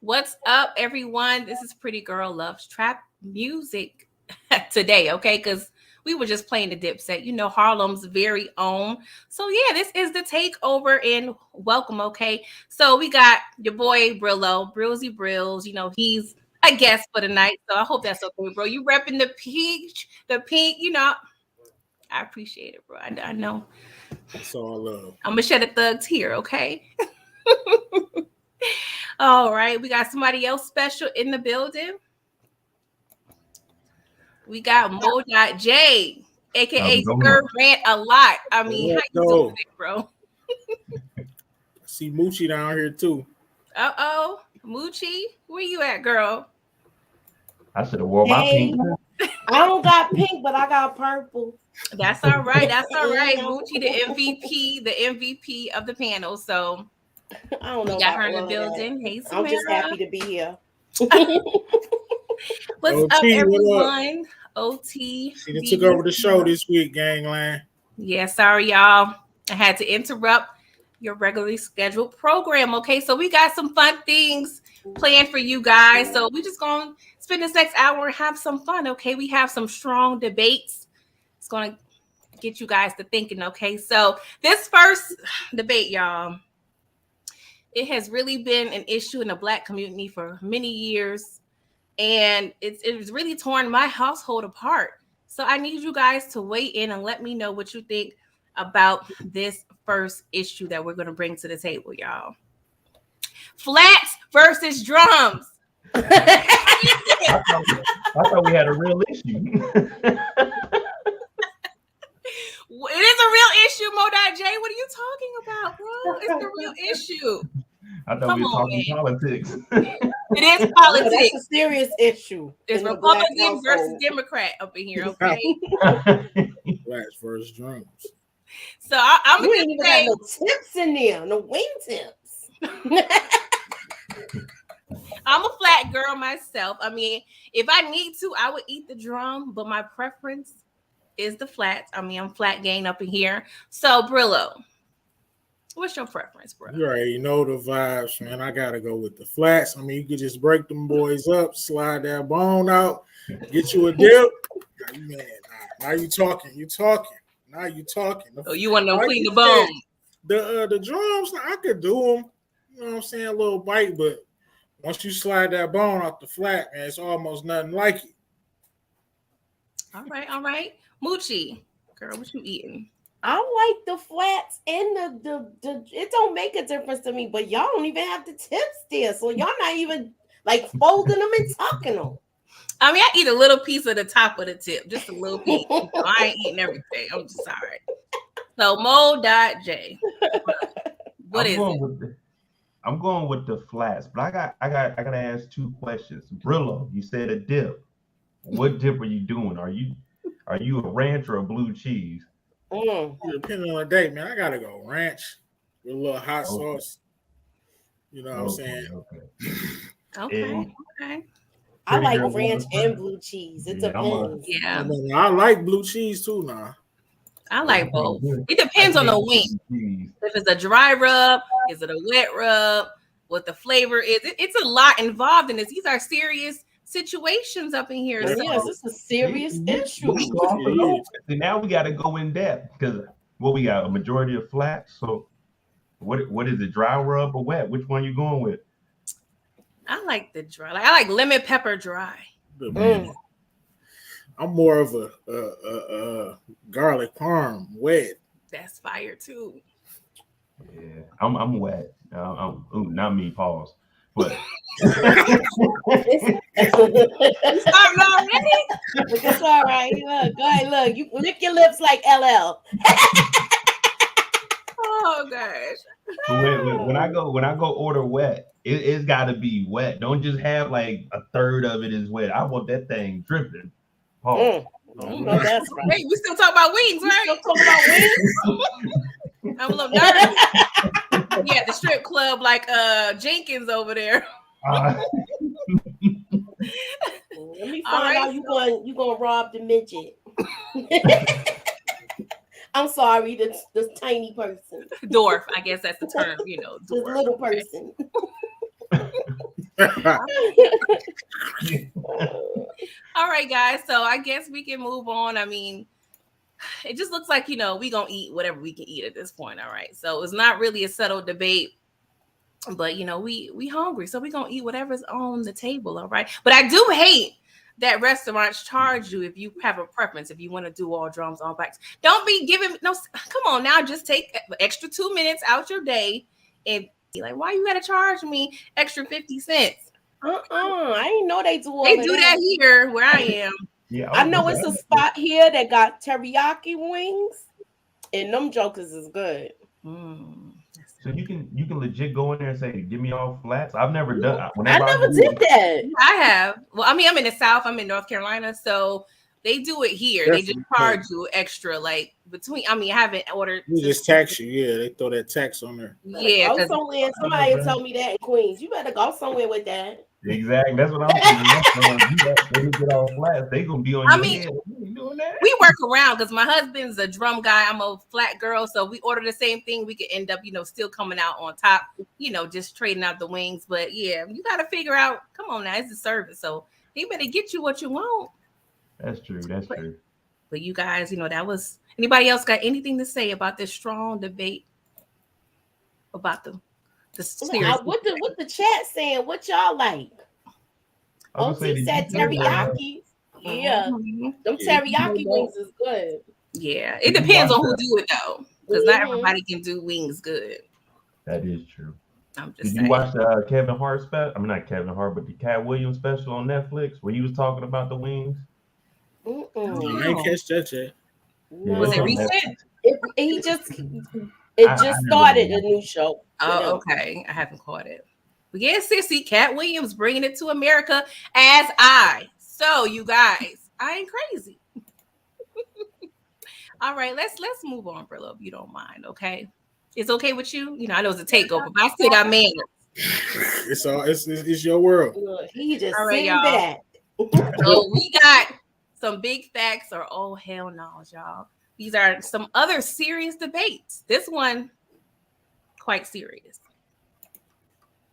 What's up, everyone? This is Pretty Girl Loves Trap Music today, okay? Because we were just playing the Dipset, Harlem's very own. So yeah, this is the takeover and welcome, okay? So we got your boy Brillo, Brillsy Brills. He's a guest for the night, so I hope that's okay, bro. You repping the pink. I appreciate it, bro. I know. That's all love. I'm gonna shut the thugs here, okay? All right, we got somebody else special in the building. We got Mo.J, aka Sir Rant a Lot. I mean, how you doing, bro? I see Moochie down here too. Uh-oh, Moochie, where you at, girl? I should have worn my pink. I don't got pink, but I got purple. That's all right. Moochie, the MVP of the panel. So I don't know. We got her in the building. Hey, Samara. I'm just happy to be here. What's OT, up, everyone? OT. She took over the show this week, gangland. Yeah, sorry, y'all. I had to interrupt your regularly scheduled program. Okay, so we got some fun things planned for you guys. So we just gonna spend this next hour and have some fun. Okay, we have some strong debates. It's gonna get you guys to thinking. Okay, so this first debate, y'all, it has really been an issue in the Black community for many years, and it's really torn my household apart. So I need you guys to weigh in and let me know what you think about this first issue that we're going to bring to the table, y'all. Flats versus drums. I thought we had a real issue. It is a real issue, Mo.J. What are you talking about, bro? It's a real issue. I thought we were talking politics. It is politics. That's a serious issue. It's Republican versus Democrat up in here, okay? Flats versus drums. So I'm you ain't even got no tips in there, no wing tips. I'm a flat girl myself. I mean, if I need to, I would eat the drum, but my preference is the flats. I mean, I'm flat gang up in here. So, Brillo, what's your preference, bro? You already know the vibes, man. I gotta go with the flats. I mean, you could just break them boys up, slide that bone out, get you a dip. Man, now you talking. Now you talking. Oh, you want to clean the bone? The drums, I could do them. You know what I'm saying? A little bite, but once you slide that bone off the flat, man, it's almost nothing like it. All right. Moochie, girl, what you eating? I like the flats and the it don't make a difference to me, but y'all don't even have the tips there. So y'all not even like folding them and tucking them. I mean, I eat a little piece of the top of the tip, just a little piece. I ain't eating everything. I'm just sorry. So Mo.J, what is it? I'm going with the flats, but I gotta ask two questions. Brillo, you said a dip. What dip are you doing? Are you a ranch or a blue cheese? Depending on the day, man, I gotta go ranch with a little hot sauce. You know what I'm saying? Okay. I like ranch and blue cheese. It depends. Yeah. I like blue cheese too now. I like both. It depends on the wing. If it's a dry rub, is it a wet rub? What the flavor is? It's a lot involved in this. These are serious situations up in here. Yes, it's a serious issue. Now we got to go in depth because we got a majority of flats. So what is it? Dry rub or wet? Which one you going with? I like the dry. I like lemon pepper dry. I'm more of a garlic parm wet. That's fire too. Yeah, I'm wet. Not me. Pause. But you starting already? It's all right. Look, go ahead. Look, you lick your lips like LL. Oh gosh. When I go order wet, it's got to be wet. Don't just have like a third of it is wet. I want that thing dripping. No, that's right. Hey, we still talk about wings, right? Still talking about wings. I'm a little nervous. Yeah, the strip club like Jenkins over there. Let me find out you gonna rob the midget. I'm sorry, this tiny person. Dwarf, I guess that's the term, dwarf. This little person. All right, guys. So I guess we can move on. I mean, it just looks like, we gonna eat whatever we can eat at this point. All right. So it's not really a settled debate, but we hungry, so we gonna eat whatever's on the table. All right. But I do hate that restaurants charge you if you have a preference, if you want to do all drums, all backs. Don't be giving no. Come on now, just take extra 2 minutes out your day and be like, why you gotta charge me extra 50 cents? I didn't know they do all They do that here where I am. Yeah, I know it's a spot here that got teriyaki wings, and them jokers is good. So you can legit go in there and say, "Give me all flats." I've never done. I never did that. I have. Well, I mean, I'm in the South. I'm in North Carolina, so they do it here. They just charge you extra, like between. I mean, I haven't ordered. You just tax you. Yeah, they throw that tax on there. Yeah, go somewhere. Somebody told me that in Queens. You better go somewhere with that. Exactly. That's what I'm thinking. They get all flats. They gonna be on your head. You doing that? We work around because my husband's a drum guy. I'm a flat girl, so we order the same thing. We could end up, still coming out on top. Just trading out the wings. But yeah, you got to figure out. Come on now, it's a service, so he better get you what you want. That's true. That's true. But you guys, that was. Anybody else got anything to say about this strong debate about the series? What the chat saying? What y'all like? OT said teriyaki. Yeah, them teriyaki wings is good. Yeah, it depends on who do it though, because not everybody can do wings good. That is true. I'm just Did you watch the Kevin Hart special? I mean, not Kevin Hart, but the Cat Williams special on Netflix where he was talking about the wings? I ain't catch that yet. Was it recent? It just started a new show. Oh, okay. I haven't caught it. But yeah, sissy, Cat Williams bringing it to America as I. So you guys, I ain't crazy. All right, let's move on, Brillo, if you don't mind. Okay, it's okay with you. I know it's a takeover, but I still got manners. It's your world. He just all right, y'all. That. So we got some big facts or oh hell no, y'all. These are some other serious debates. This one, quite serious.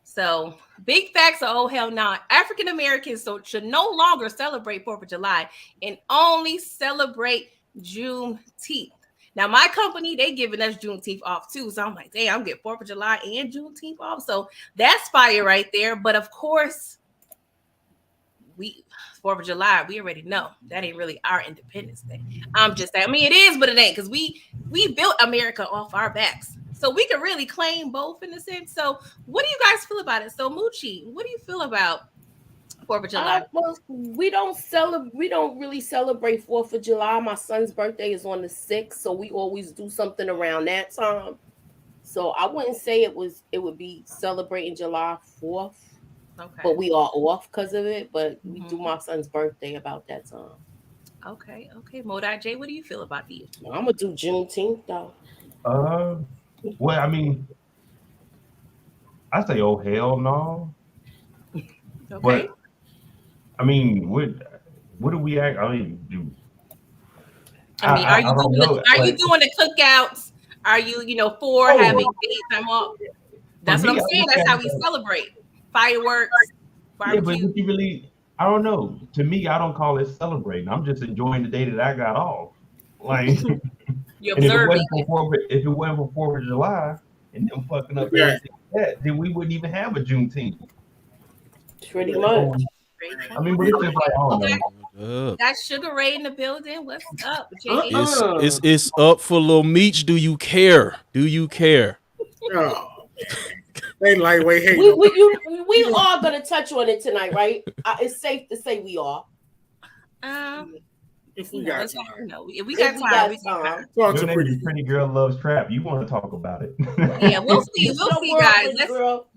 So, big facts or oh hell no. African Americans should no longer celebrate 4th of July and only celebrate Juneteenth. Now, my company, they giving us Juneteenth off too. So I'm like, damn, I'm getting 4th of July and Juneteenth off. So that's fire right there. But of course, 4th of July, we already know that ain't really our Independence Day. I'm just saying, I mean, it is, but it ain't, because we built America off our backs. So we can really claim both in a sense. So what do you guys feel about it? So Moochie, what do you feel about 4th of July? Well, we don't really celebrate 4th of July. My son's birthday is on the 6th, so we always do something around that time. So I wouldn't say it would be celebrating July 4th. Okay. But we are off because of it. But we do my son's birthday about that time. Okay. Modai J, what do you feel about these? I'm gonna do Juneteenth though. Well, I mean, I say, oh hell no. Okay. But I mean, what do we act? I mean, are you doing the cookouts? Are you, for having days time off? That's what I'm saying. That's how we celebrate. Fireworks, barbecue. Yeah, but you really, I don't know. To me, I don't call it celebrating. I'm just enjoying the day that I got off. Like, you and observe if it wasn't for 4th of July and them fucking up everything like that, then we wouldn't even have a Juneteenth. Pretty much. I mean, but it's just like, I don't know. Got Sugar Ray in the building. What's up? It's up for Lil Meech. Do you care? Do you care? Oh, they lightweight hate. We are gonna touch on it tonight, right? It's safe to say we are. If we got time. If we got time. Talk to pretty girl loves trap. You want to talk about it? Yeah, we'll see. We'll see, guys.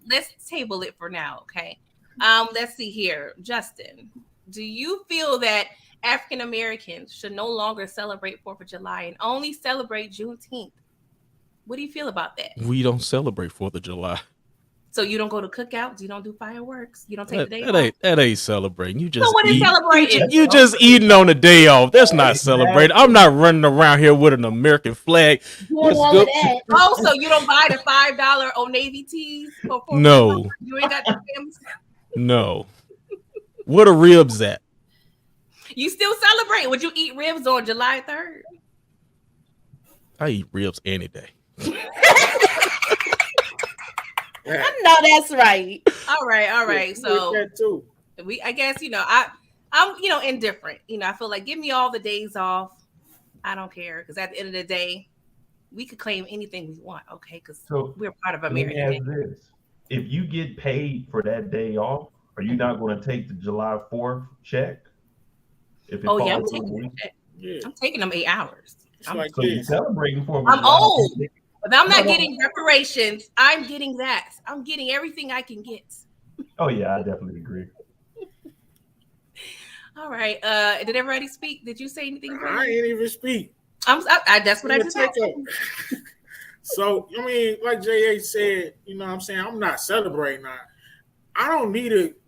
Let's table it for now, okay? Let's see here. Justin, do you feel that African Americans should no longer celebrate 4th of July and only celebrate Juneteenth? What do you feel about that? We don't celebrate 4th of July. So you don't go to cookouts? You don't do fireworks? You don't take the day off? That ain't celebrating. You just so what is celebrating? You just eating on the day off. That's not celebrating. I'm not running around here with an American flag. Oh, so you don't buy the $5 Old Navy tees? No. You ain't got the family. No. What are ribs at? You still celebrate? Would you eat ribs on July 3rd? I eat ribs any day. No, that's right. All right. So that too. I guess I'm indifferent. I feel like give me all the days off. I don't care because at the end of the day, we could claim anything we want. Okay, because we're part of America. Let me ask this: if you get paid for that day off, are you not going to take the July 4th check? If it I'm taking them 8 hours. Like so you're celebrating for. I'm old. If I'm not getting reparations, I'm getting that. I'm getting everything I can get. Oh yeah, I definitely agree. All right. Did everybody speak? Did you say anything? I ain't even speak. That's what I just said. So I mean, like JA said, what I'm saying, I'm not celebrating. I don't need it.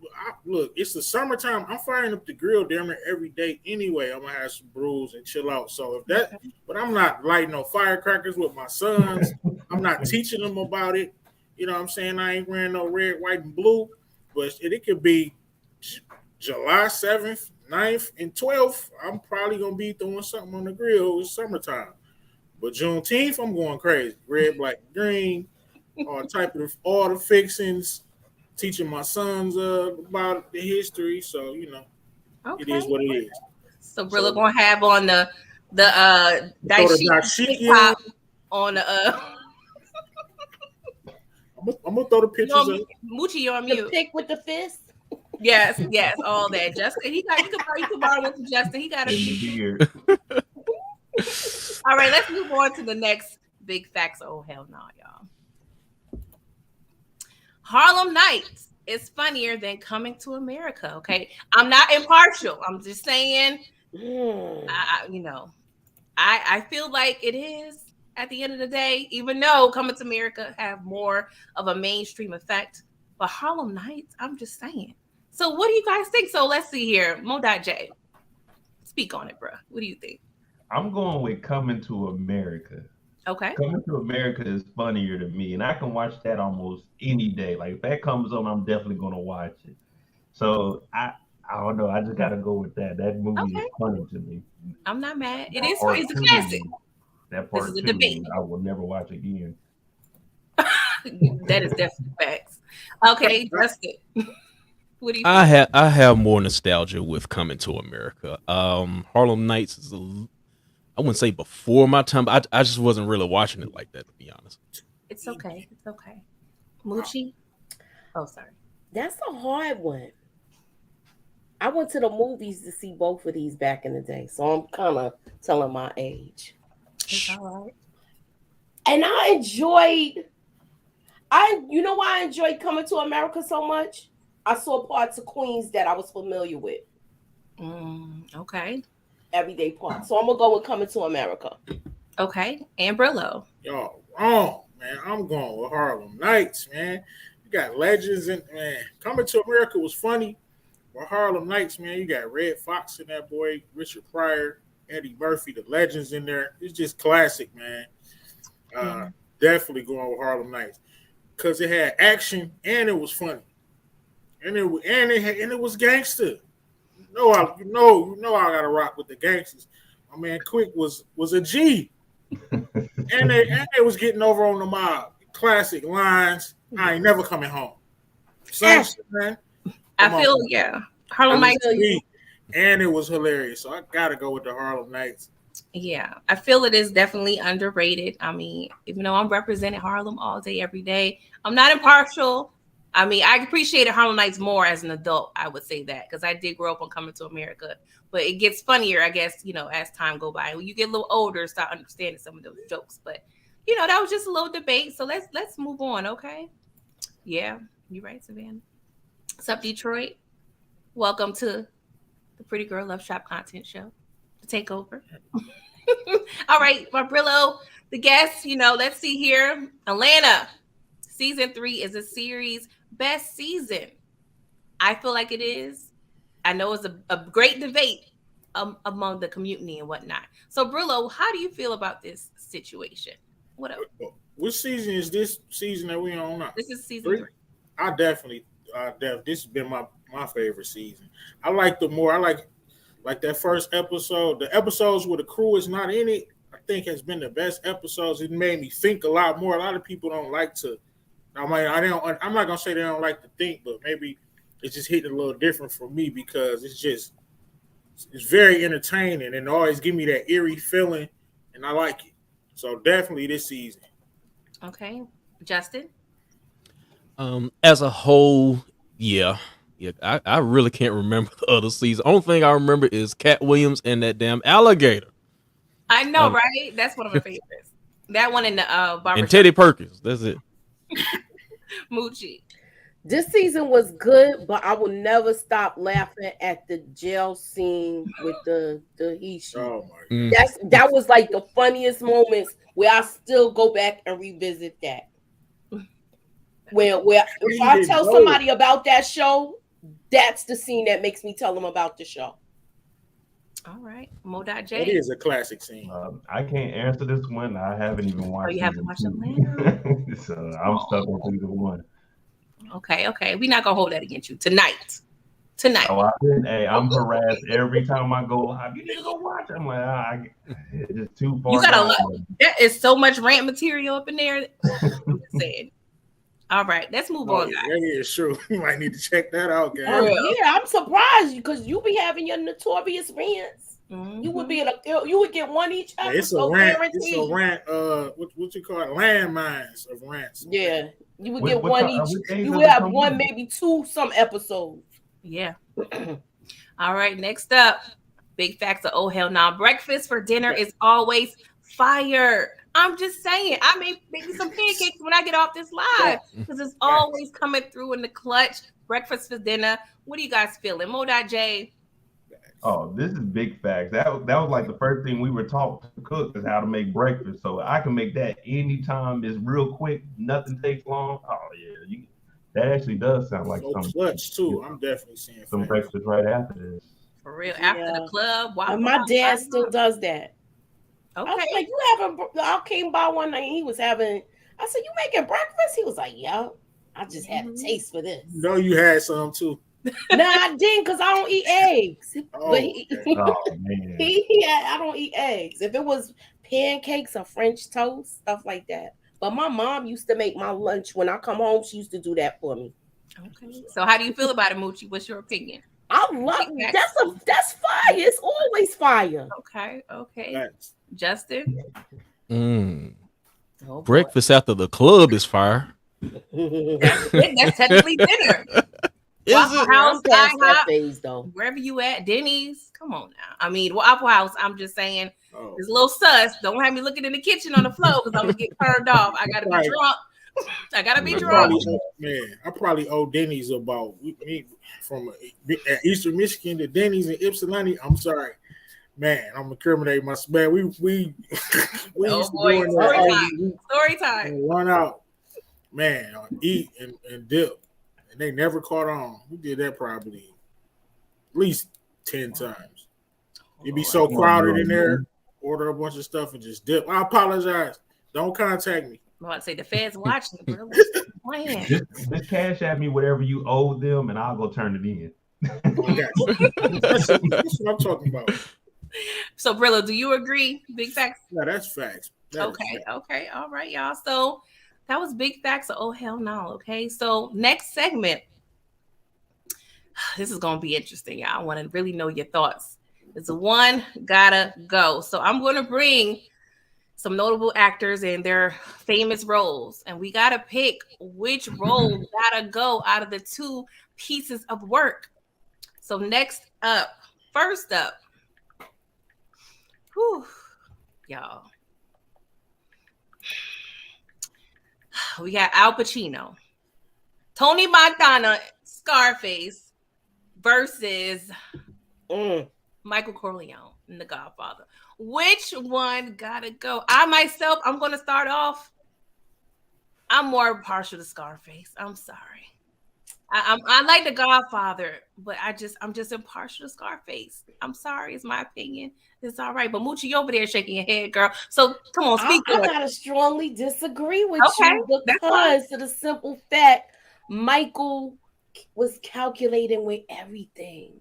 Look, it's the summertime. I'm firing up the grill damn near every day anyway. I'm gonna have some brews and chill out. So but I'm not lighting no firecrackers with my sons. I'm not teaching them about it. You know what I'm saying? I ain't wearing no red, white, and blue. But it could be July 7th, 9th, and 12th. I'm probably gonna be throwing something on the grill. It's summertime. But Juneteenth, I'm going crazy. Red, black, green, all the fixings. Teaching my sons about the history, so It is what it is. So Brillo gonna have on the dashiki on the. I'm gonna throw the pictures up. Moochie, you're on mute. The pick with the fist. Yes, all that. Justin, you can borrow one from Justin. He got a beard. All right, let's move on to the next big facts. Oh hell no, y'all. Harlem Nights is funnier than Coming to America. Okay, I'm not impartial. I'm just saying, I feel like it is at the end of the day, even though Coming to America have more of a mainstream effect. But Harlem Nights, I'm just saying. So what do you guys think? So let's see here. Mo.J. Speak on it, bro. What do you think? I'm going with Coming to America. Okay. Coming to America is funnier to me, and I can watch that almost any day. Like if that comes on, I'm definitely gonna watch it. So I don't know. I just gotta go with that. That movie is funny to me. I'm not mad. It's a classic. That part this is a debate. I will never watch again. That is definitely facts. Okay, Justin. What do you think? I have more nostalgia with Coming to America. Harlem Nights is I wouldn't say before my time, but I just wasn't really watching it like that, to be honest. It's okay. Moochie? Oh, sorry. That's a hard one. I went to the movies to see both of these back in the day, so I'm kind of telling my age. It's all right. And I enjoyed why I enjoyed Coming to America so much? I saw parts of Queens that I was familiar with. Okay. Everyday parts. So I'm going to go with Coming to America. Okay. And Brillo. Y'all wrong, man. I'm going with Harlem Nights, man. You got legends and man. Coming to America was funny. But Harlem Nights, man, you got Red Fox in that boy, Richard Pryor, Eddie Murphy, the legends in there. It's just classic, man. Definitely going with Harlem Nights. Because it had action and it was funny. And it was gangster. You know I gotta rock with the gangsters. My man Quick was a G. and they was getting over on the mob. Classic lines. I ain't never coming home. Same shit, man. Harlem Nights. And it was hilarious. So I gotta go with the Harlem Nights. Yeah, I feel it is definitely underrated. I mean, even though I'm representing Harlem all day, every day, I'm not impartial. I mean, I appreciated Harlem Nights more as an adult. I would say that because I did grow up on Coming to America, but it gets funnier, I guess, as time go by. When you get a little older, start understanding some of those jokes. But that was just a little debate. So let's move on, okay? Yeah, you're right, Savannah. What's up, Detroit? Welcome to the Pretty Girl Love Shop Content Show, the Takeover. All right, my Brillo, the guest. Let's see here. Atlanta, season 3 is a series best season. I feel like it is. I know it's a great debate among the community and whatnot. So, Brillo, how do you feel about this situation? What season is this season that we on now? This is season 3. I definitely this has been my favorite season. I like that first episode. The episodes where the crew is not in it, I think has been the best episodes. It made me think a lot more. A lot of people don't like to. I'm not gonna say they don't like to think, but maybe it's just hitting a little different for me because it's very entertaining and always give me that eerie feeling, and I like it. So definitely this season. Okay, Justin. As a whole, yeah. I really can't remember the other season. Only thing I remember is Cat Williams and that damn alligator. I know, right? That's one of my favorites. That one in the barbershop. And Teddy Perkins. That's it. Moochie. This season was good, but I will never stop laughing at the jail scene with the he she. Oh my God. That was like the funniest moments where I still go back and revisit that. Where if I tell somebody about that show, that's the scene that makes me tell them about the show. All right, Mo.J. It is a classic scene. I can't answer this one. I haven't even watched. Oh, you haven't watched it? So I'm stuck on season 1. Okay. We're not gonna hold that against you tonight. Oh, I'm harassed every time I go live. You need to go watch it. I'm like, it's just too far. You got a lot. There is so much rant material up in there. I'm just saying. All right, let's move on, guys. That is true. You might need to check that out, guys. Yeah, I'm surprised because you be having your notorious rants. Mm-hmm. You would get one each episode. It's a rant. It's a rant. What you call it? Landmines of rants. Yeah, you would get one each. You would have one, maybe two, some episodes. Yeah. All right. Next up, big facts of oh hell nah. Breakfast for dinner is always fire. I'm just saying, I may make some pancakes when I get off this live because it's always coming through in the clutch. Breakfast for dinner. What are you guys feeling? Mo.J. Oh, this is big facts. That was like the first thing we were taught to cook is how to make breakfast. So I can make that anytime. It's real quick. Nothing takes long. Oh yeah, that actually does sound like something. Clutch too. I'm definitely seeing some breakfast right after this. For real, after the club. Wow, my dad still does that. Okay. I was like, I came by one night and he was having, I said, you making breakfast? He was like, yeah, I just had a taste for this. No, you had some too. No, I didn't because I don't eat eggs. Oh, but man. I don't eat eggs. If it was pancakes or French toast, stuff like that. But my mom used to make my lunch when I come home. She used to do that for me. Okay. So how do you feel about it, Moochie? What's your opinion? I love that's fire. It's always fire. Okay. Thanks. Justin? Oh, breakfast after the club is fire. That's technically dinner. Waffle House, phase, though. Wherever you at, Denny's. Come on now. I mean, Waffle House, I'm just saying, it's a little sus. Don't have me looking in the kitchen on the floor because I'm going to get turned off. I got to be drunk. I probably owe Denny's about from Eastern Michigan to Denny's and Ypsilanti. I'm sorry, man. I'm incriminating myself. Man, we used to story time. Run out, man. Eat and dip, and they never caught on. We did that probably at least 10 times. It'd be so crowded in there. Order a bunch of stuff and just dip. I apologize. Don't contact me. I'm about to say the feds watching, bro. Just cash at me whatever you owe them, and I'll go turn it in. That's what I'm talking about. So, Brillo, do you agree? Big facts? Yeah, that's facts. Okay. All right, y'all. So that was big facts of oh hell no. Okay. So next segment. This is gonna be interesting, y'all. I want to really know your thoughts. It's one gotta go. So I'm gonna bring some notable actors and their famous roles. And we got to pick which role got to go out of the two pieces of work. So first up, y'all. We got Al Pacino, Tony Montana, Scarface versus Michael Corleone in The Godfather. Which one gotta go? I'm going to start off. I'm more partial to Scarface. I'm sorry. I like The Godfather, but I'm just impartial to Scarface. I'm sorry. It's my opinion. It's all right. But Moochie, you over there shaking your head, girl. So come on, speak. I gotta strongly disagree with you because of the simple fact, Michael was calculating with everything.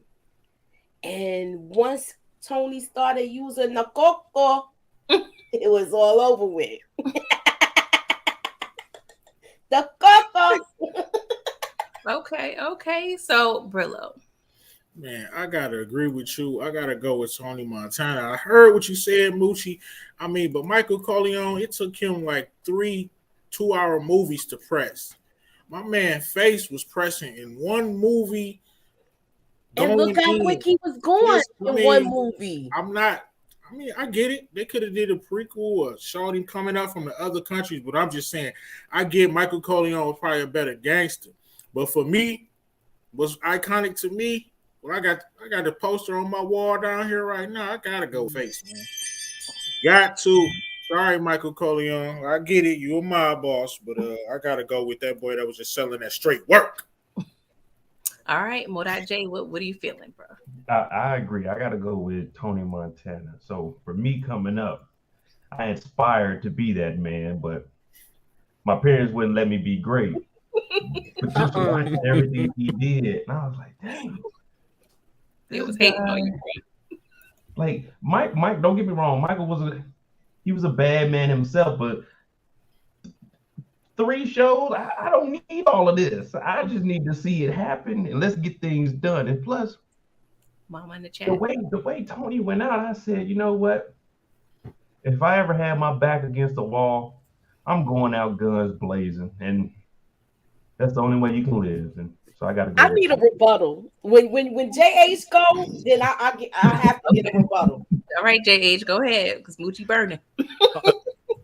And once Tony started using the coco, it was all over with. The coco. Okay. So Brillo. Man, I gotta agree with you. I gotta go with Tony Montana. I heard what you said, Moochie. I mean, but Michael Corleone, it took him like 3 2-hour movies to press. My man face was pressing in one movie. And look how quick he was going in one movie. I get it. They could have did a prequel or showed him coming out from the other countries, but I'm just saying, I get Michael Corleone was probably a better gangster. But for me, what's iconic to me, well, I got the poster on my wall down here right now. I gotta go face, man. Got to. Sorry, Michael Corleone. I get it. You're my boss, but I gotta go with that boy that was just selling that straight work. All right, Modat J, what are you feeling, bro? I agree. I gotta go with Tony Montana. So for me coming up, I aspired to be that man, but my parents wouldn't let me be great. But just watching everything he did, and I was like, dang. It was hating on you. Like Mike, don't get me wrong. Michael was a bad man himself, but 3 shows, I don't need all of this. I just need to see it happen and let's get things done. And plus, Mama in the chat. The way Tony went out, I said, you know what? If I ever had my back against the wall, I'm going out guns blazing, and that's the only way you can live. And so I got to go. I need a rebuttal. When JH goes, then I have to get a rebuttal. All right, JH, go ahead, because Moochie burning.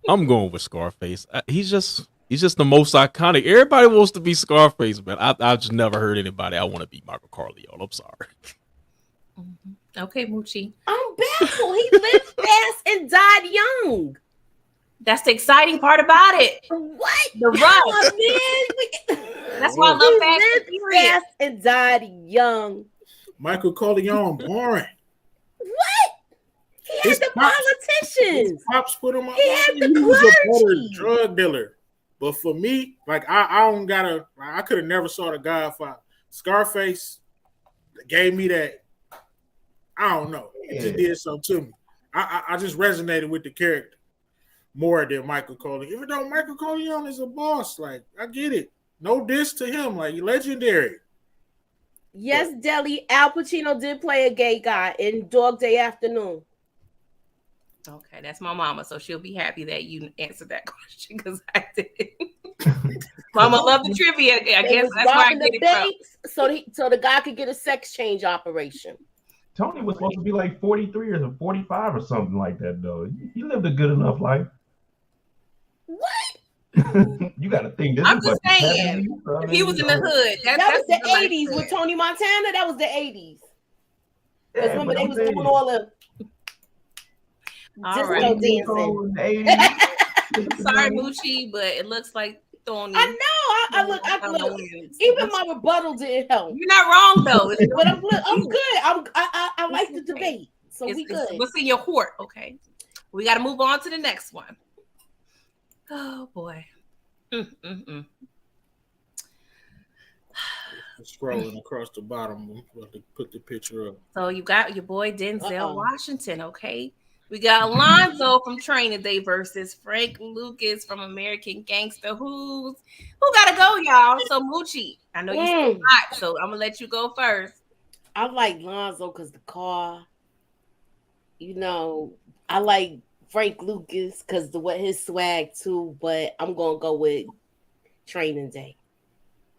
I'm going with Scarface. He's just the most iconic. Everybody wants to be Scarface, but I've just never heard anybody. I want to be Michael Corleone. I'm sorry. Mm-hmm. Okay, Moochie. I'm baffled. He lived fast and died young. That's the exciting part about it. What? The rush. That's why I love Fast and died young. Michael Corleone, boring. What? He had the politicians. His pops put him on. He had the He was a better clergy. drug dealer. But for me, like I could have never saw The Godfather. Scarface gave me that. I don't know. It just did something to me. I just resonated with the character more than Michael Corleone. Even though Michael Corleone is a boss, like I get it. No diss to him, like legendary. Yes, Deli. Al Pacino did play a gay guy in Dog Day Afternoon. Okay, that's my mama, so she'll be happy that you answered that question because I did. Mama love the trivia. I guess that's why I get it from. So the guy could get a sex change operation. Tony was supposed to be like 43 or 45 or something like that, though. He lived a good enough life. What? You got to think this. I'm just saying, if he was in the hood. That was the 80s with Tony Montana. That was the 80s. Because remember they was doing all the disco dancing. Sorry, Moochie, but it looks like Tony. I know. I look. Even my rebuttal didn't help. You're not wrong though. But I'm good. I like the debate, so we good. What's in your court? Okay, we got to move on to the next one. Oh boy. Scrolling across the bottom, we'll have to put the picture up. So you got your boy Denzel Washington. Okay. We got Alonzo from Training Day versus Frank Lucas from American Gangster. Who gotta go, y'all? So Moochie, I know you're hot, so I'm gonna let you go first. I like Lonzo because the car. I like Frank Lucas because what his swag too. But I'm gonna go with Training Day.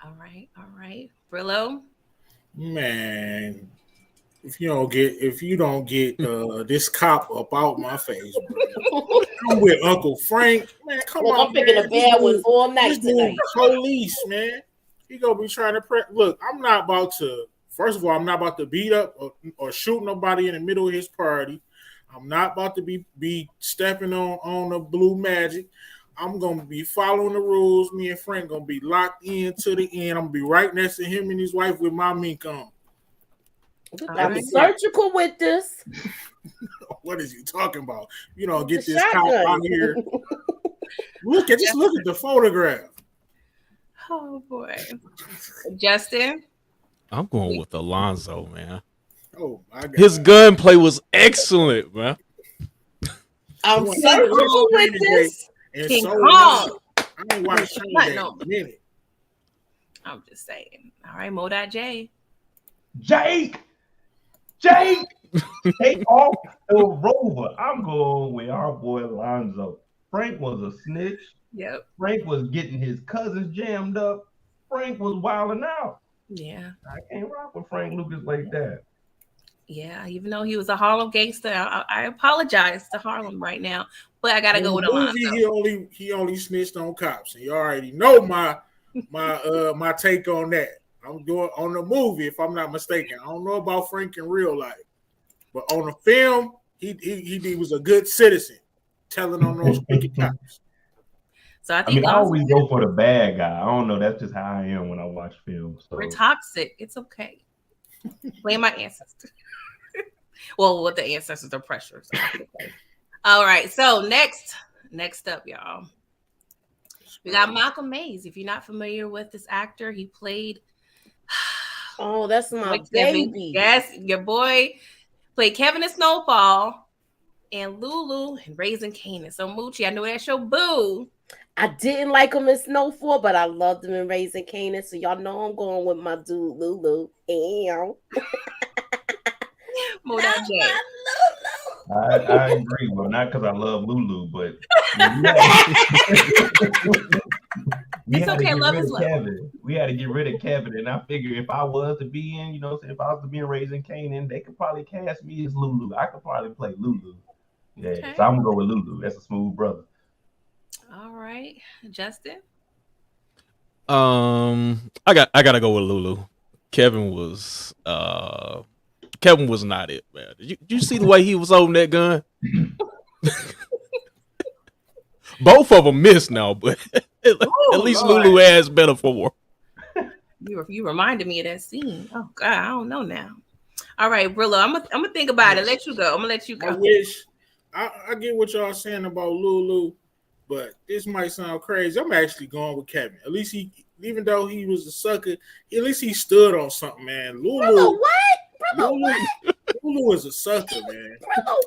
All right, Brillo. Man. If you don't get this cop up out my face, bro. I'm with Uncle Frank. Man, come on. I'm picking a bad one all night tonight. Police, man. He gonna be trying to look. I'm not about to. First of all, I'm not about to beat up or shoot nobody in the middle of his party. I'm not about to be stepping on the blue magic. I'm gonna be following the rules. Me and Frank gonna be locked in to the end. I'm gonna be right next to him and his wife with my mink on. I'm surgical with this. What is you talking about? You don't get this cop out here. Look at the photograph. Oh boy. Justin. I'm going with Alonzo, man. Oh my God. His gunplay was excellent, man. I'm You so want cool with this. And King so Kong. I ain't watched Showdown in a minute. I'm just saying. All right, Mo.J. Jake, take off the rover. I'm going with our boy Alonzo. Frank was a snitch. Yep. Frank was getting his cousins jammed up. Frank was wilding out. Yeah. I can't rock with Frank Lucas like that. Yeah, even though he was a Harlem gangster, I apologize to Harlem right now, but I gotta go with Alonzo. He only snitched on cops, and you already know my take on that. I'm going on the movie, if I'm not mistaken. I don't know about Frank in real life, but on the film, he was a good citizen, telling on those wicked cops. So I think I always go for the bad guy. I don't know. That's just how I am when I watch films. So. We're toxic. It's okay. Blame my ancestors. Well, what the ancestors are pressure. So okay. All right. So next up, y'all. We got Malcolm Mays. If you're not familiar with this actor, he played. Oh, that's my baby. Yes, your boy played Kevin in Snowfall and Lulu and Raising Kanan. So Moochie, I know that show. Boo. I didn't like him in Snowfall, but I loved him in Raising Kanan. So y'all know I'm going with my dude Lulu. Mo.J. I agree. Well, not because I love Lulu, but we had to get rid of Kevin. We had to get rid of Kevin, and I figure if I was to be in, if I was to be in Raising Kanan, they could probably cast me as Lulu. I could probably play Lulu. Yeah, okay. So I'm gonna go with Lulu. That's a smooth brother. All right, Justin. I gotta go with Lulu. Kevin was not it, man. Did you see the way he was holding that gun? Both of them missed now, but at least Lord. Lulu has better for. You reminded me of that scene. Oh God, I don't know now. All right, Brillo, I'm gonna think about it. Let you go. I'm gonna let you go. I get what y'all saying about Lulu, but this might sound crazy. I'm actually going with Kevin. At least even though he was a sucker, at least he stood on something, man. Lulu, Lulu is a sucker, man.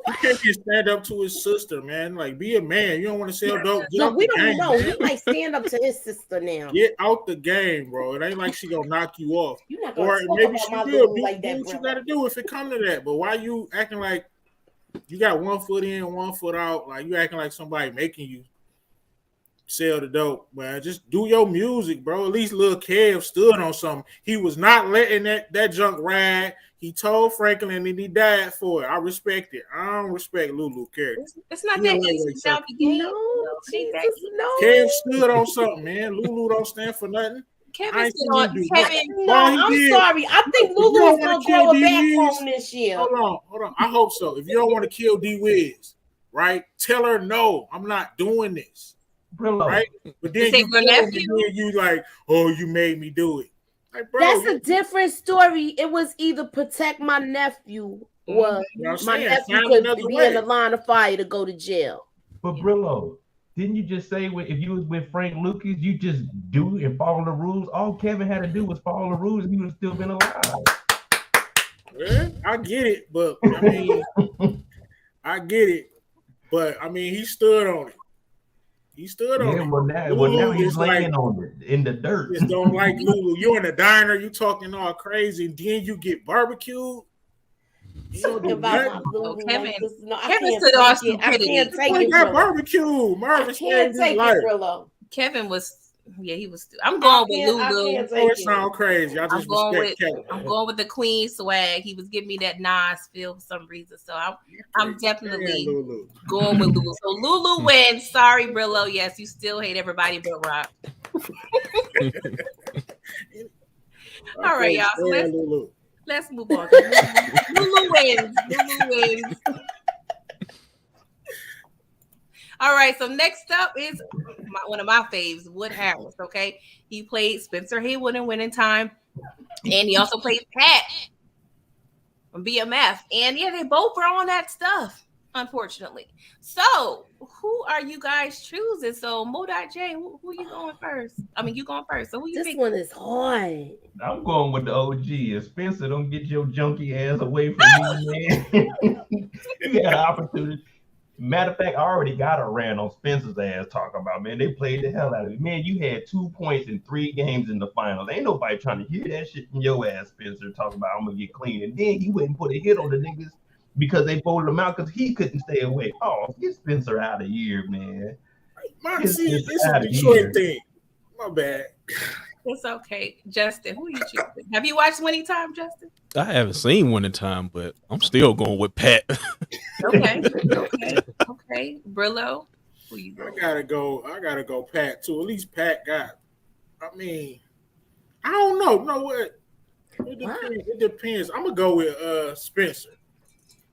He can't just stand up to his sister, man. Like, be a man. You don't want to sell dope. No, we don't know. He might stand up to his sister now. Get out the game, bro. It ain't like she gonna knock you off. You're not gonna or maybe she will. Do like that, what you gotta do if it come to that. But why you acting like you got 1 foot in, 1 foot out? Like you acting like somebody making you sell the dope, man. Just do your music, bro. At least Lil Kev stood on something. He was not letting that junk ride. He told Franklin and he died for it. I respect it. I don't respect Lulu character. It's not that easy. No. Kev stood on something, man. Lulu don't stand for nothing. Kevin stood on Kevin. No, I'm sorry. I think Lulu's gonna grow a backbone this year. Hold on. I hope so. If you don't want to kill D-Wiz, right? Tell her no. I'm not doing this. Brillo. Right? But then you like, oh, you made me do it. Like, bro, that's a different story. It was either protect my nephew or my nephew could be in the line of fire to go to jail. But Brillo, didn't you just say if you was with Frank Lucas, you just do and follow the rules? All Kevin had to do was follow the rules and he would have still been alive. Yeah, I get it, but I mean, he stood on it. He stood on it. Well, now he's laying on it in the dirt. Just don't like Lulu. You're in a diner, you talking all crazy, and then you get barbecued. Something about Kevin. Kevin stood on stupidity. I can't take it. Got barbecue. Marvin can't take it, Brillo. Kevin was. Yeah, he was. I'm going with Lulu. It sounds crazy. I just respect Kevin. I'm going with the Queen swag. He was giving me that Nas feel for some reason. So I'm definitely going with Lulu. So Lulu wins. Sorry, Brillo. Yes, you still hate everybody but Rock. All right, y'all. So let's move on. Lulu wins. Lulu wins. All right, so next up is one of my faves, Wood Harris, okay? He played Spencer Haywood in Winning Time, and he also played Pat from BMF. And, yeah, they both were on that stuff. unfortunately. So, who are you guys choosing? So, Mo.J, who you going first? I mean, you going first. So, who you This think? one is hard. I'm going with the OG. And Spencer, don't get your junky ass away from me, man. You had an opportunity. Matter of fact, I already got a rant on Spencer's ass talking about, man, they played the hell out of it. Man, you had 2 points in 3 games in the finals. Ain't nobody trying to hear that shit from your ass, Spencer, talking about I'm going to get clean. And then he went and put a hit on the niggas because they voted him out because he couldn't stay away. Oh, get Spencer out of here, man. See, it's a Detroit thing. My bad. It's okay. Justin, who you choosing? Have you watched Winning Time, Justin? I haven't seen Winning Time, but I'm still going with Pat. Okay. Brillo, who you going? I gotta go Pat too. At least Pat got. I mean, I don't know. You know what? It depends. I'm gonna go with Spencer.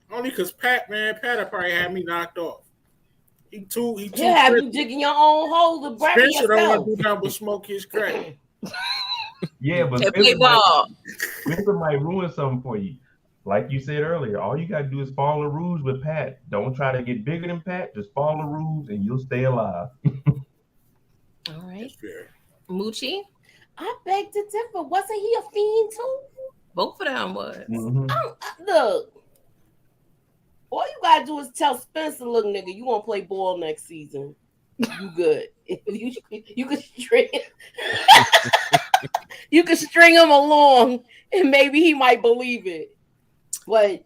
Only because Pat'll probably have me knocked off. He too He'll have you digging your own hole to bury Spencer don't yourself. want to do nothing but smoke his crack. Yeah, but Spencer might ruin something for you. Like you said earlier, all you gotta do is follow the rules with Pat. Don't try to get bigger than Pat. Just follow the rules and you'll stay alive. All right. Moochie? I beg to differ. Wasn't he a fiend too? Both of them was. Mm-hmm. Look, all you gotta do is tell Spencer, look, nigga, you won't play ball next season. You good. You could string you could string him along and maybe he might believe it. But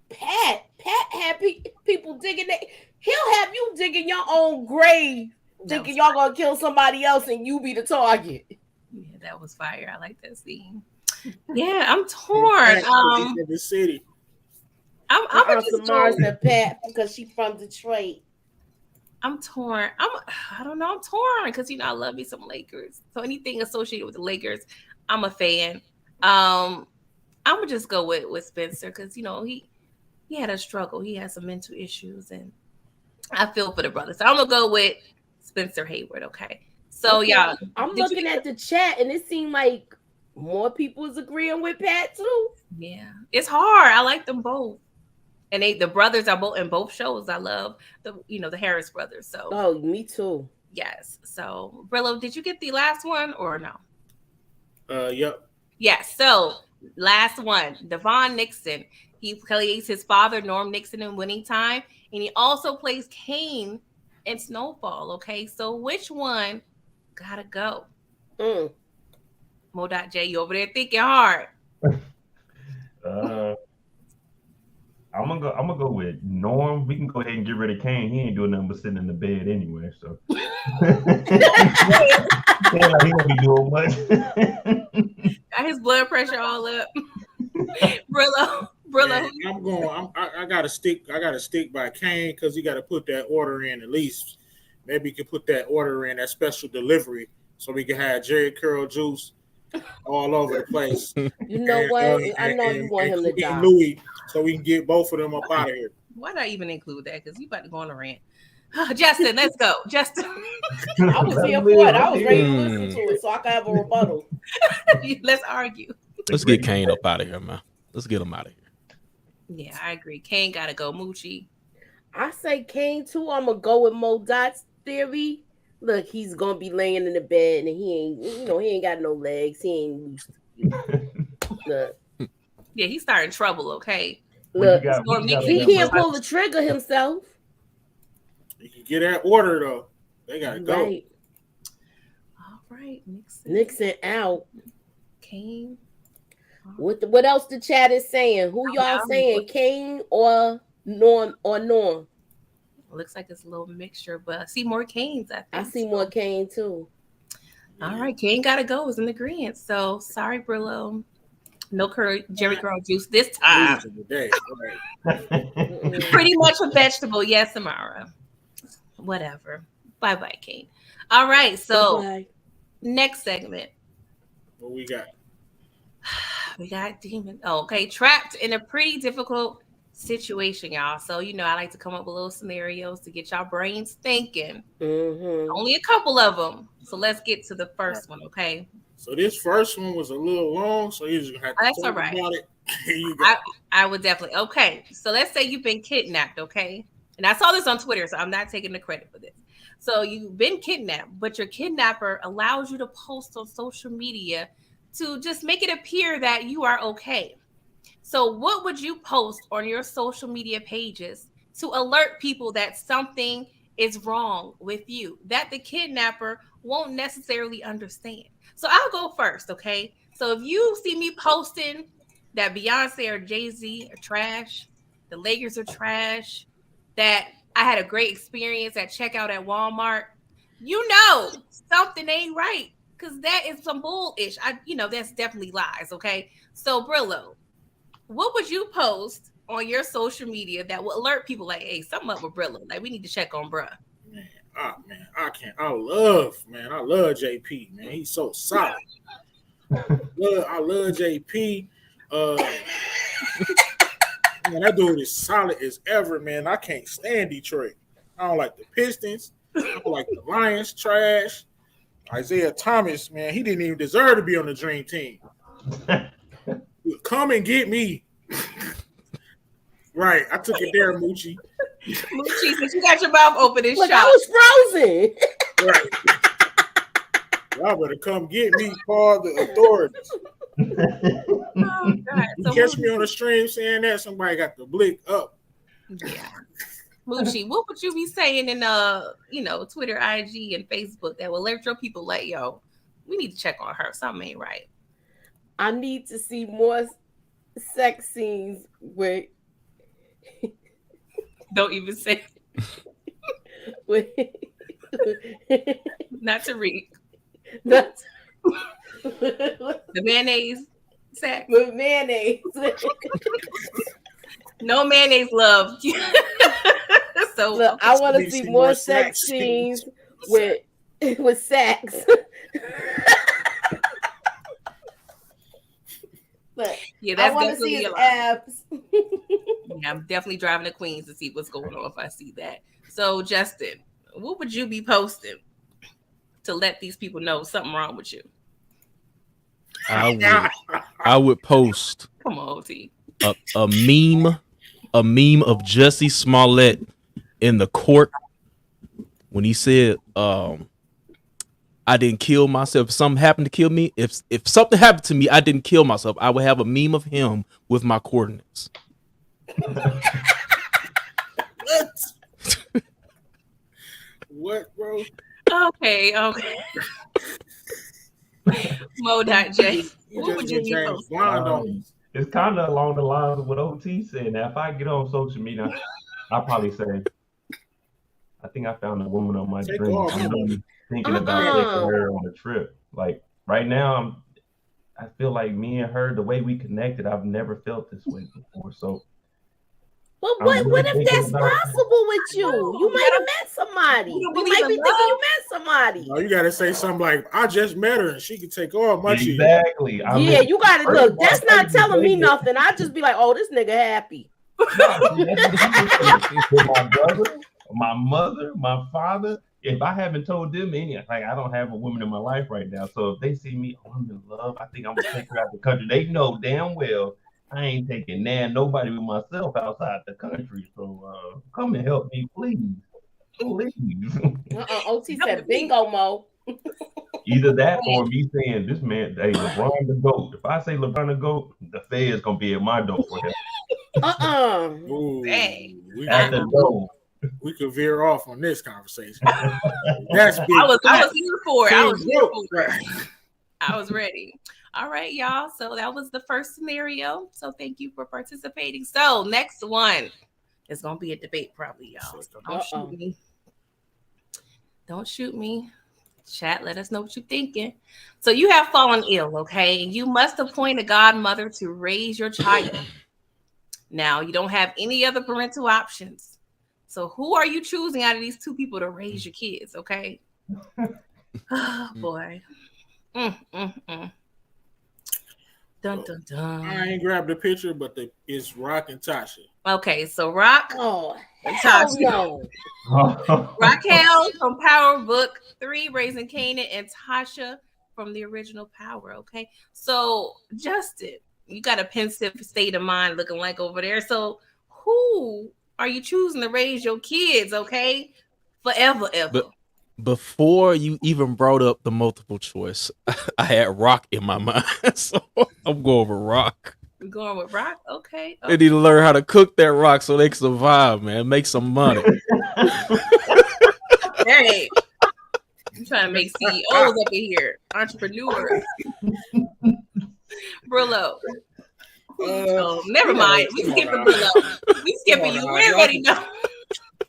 Pat had people digging it. He'll have you digging your own grave, thinking y'all gonna kill somebody else and you be the target. Yeah, that was fire. I like that scene. Yeah, I'm torn. The city. I'm just Mars and Pat because she's from Detroit. I'm torn. I don't know. I'm torn because I love me some Lakers. So anything associated with the Lakers, I'm a fan. I'm gonna just go with Spencer because he had a struggle. He had some mental issues, and I feel for the brother. So I'm gonna go with Spencer Hayward. Okay. So y'all, I'm looking at the chat, and it seemed like more people is agreeing with Pat too. Yeah, it's hard. I like them both. And the brothers are both in both shows. I love the Harris brothers. So me too. Yes. So Brillo, did you get the last one or no? Yep. Yes. So last one, Devon Nixon. He plays his father, Norm Nixon, in Winning Time, and he also plays Kane in Snowfall. Okay, so which one gotta go? Mo.J, you over there thinking hard. I'm gonna go with Norm. We can go ahead and get rid of Kane. He ain't doing nothing but sitting in the bed anyway. So he won't be doing much. Got his blood pressure all up. Brillo. Yeah, I gotta stick by Kane because he got to put that order in at least. Maybe he can put that order in, that special delivery, so we can have Jerry Curl juice all over the place. You know what? I know you want him to die. Louis, so we can get both of them up out of here. Why did I even include that? Because you about to go on a rant. Justin, let's go. Justin. I was here for it. I was ready to listen to it so I could have a rebuttal. Let's argue. Let's get Kane up out of here, man. Let's get him out of here. Yeah, I agree. Kane got to go. Moochie. I say Kane too. I'm going to go with Mo.'s theory. Look, he's going to be laying in the bed and he ain't got no legs. He ain't look. Yeah, he's starting trouble, okay? Look, he can't pull the trigger himself. You can get that order though. They gotta go. Right. All right, Nixon out. Kane. What else the chat is saying? Who y'all saying? Kane or Norm? Looks like it's a little mixture, but I see more Kanes. I see more Kane too. All right, Kane gotta go. Is in agreement. So sorry, Brillo. No Jerry Curl juice this time. Pretty much a vegetable. Yes, Samara. Whatever. Bye, Kane. All right. So Bye-bye. Next segment. What we got? We got Demon. Oh, okay. Trapped in a pretty difficult situation, y'all. So, I like to come up with little scenarios to get y'all brains thinking. Mm-hmm. Only a couple of them. So let's get to the first one, okay? So this first one was a little long, so you're just gonna have to That's talk all right. about it. Here you go. I would definitely. Okay, so let's say you've been kidnapped, okay? And I saw this on Twitter, so I'm not taking the credit for this. So you've been kidnapped, but your kidnapper allows you to post on social media to just make it appear that you are okay. So what would you post on your social media pages to alert people that something is wrong with you that the kidnapper won't necessarily understand? So I'll go first, okay? So if you see me posting that Beyonce or Jay-Z are trash, the Lakers are trash, that I had a great experience at checkout at Walmart, you know something ain't right, because that is some bullish. That's definitely lies, okay? So Brillo, what would you post on your social media that would alert people like, hey, something up with Brillo? Like, we need to check on bruh. Man, I can't. I love JP, man. He's so solid. I love JP. Man, that dude is solid as ever, man. I can't stand Detroit. I don't like the Pistons. I don't like the Lions, trash. Isaiah Thomas, man, he didn't even deserve to be on the dream team. Come and get me. Right, I took it there, Moochie. Moochie, since you got your mouth open and Look, shut. I was frozen. Right. Y'all better come get me, call the authorities. Oh, God. You catch me on the stream saying that, somebody got the blick up. Yeah. Moochie, what would you be saying in Twitter, IG, and Facebook that will alert your people like, yo, we need to check on her. Something ain't right. I need to see more sex scenes with Don't even say with not Tariq. not The mayonnaise sex. with mayonnaise. No mayonnaise love. So Look, I want to see more sex scenes with sex. Look, yeah, that's I want to see definitely his a lot. abs. Yeah, I'm definitely driving to Queens to see what's going on if I see that. So, Justin, what would you be posting to let these people know something wrong with you? I would post Come on, T. a meme of Jussie Smollett in the court when he said, I didn't kill myself. If something happened to kill me, if something happened to me, I didn't kill myself. I would have a meme of him with my coordinates. What, bro? Okay. Mo.J. What would you be posting? It's kind of along the lines of what OT said. Now, if I get on social media, I'll probably say, I think I found a woman on my dream. I'm really thinking about taking her on a trip. Like right now, I feel like me and her, the way we connected, I've never felt this way before. So, But what if that's possible with you? You might have met somebody. You might be thinking you met somebody. No, you gotta say something like, I just met her and she can take all my cheese. Exactly. Yeah, you gotta look. That's not telling me nothing. I just be like, oh, this nigga happy. My brother, my mother, my father. If I haven't told them anything, like I don't have a woman in my life right now. So if they see me, oh, I'm in love, I think I'm gonna take her out the country. They know damn well I ain't taking nobody with myself outside the country. So come and help me, please. Please. OT said bingo, Mo. Either that or me saying this man, hey, LeBron the GOAT. If I say LeBron the GOAT, the Fed's gonna be at my door for him. Dang. At the door. We could veer off on this conversation. That's big. I was here for it. I was ready. All right, y'all. So that was the first scenario. So thank you for participating. So next one is gonna be a debate, probably, y'all. So don't shoot me. Don't shoot me. Chat, let us know what you're thinking. So you have fallen ill, okay? And you must appoint a godmother to raise your child. Now you don't have any other parental options. So who are you choosing out of these two people to raise your kids, okay? Oh, boy. Dun, dun, dun. I ain't grabbed the picture, but it's Rock and Tasha. Okay, so Rock and Tasha. No. Raquel from Power Book 3, Raising Kane, and Tasha from the original Power. Okay, so Justin, you got a pensive state of mind looking like over there. So who are you choosing to raise your kids? Okay, forever, ever. But before you even brought up the multiple choice, I had Rock in my mind, so I'm going with Rock. We're going with Rock. Okay. They need to learn how to cook that rock so they can survive, man. Make some money. Hey, I'm trying to make CEOs up in here, entrepreneurs. Brillo. Oh, never mind. We skipping Brillo. We skipping you. We already know.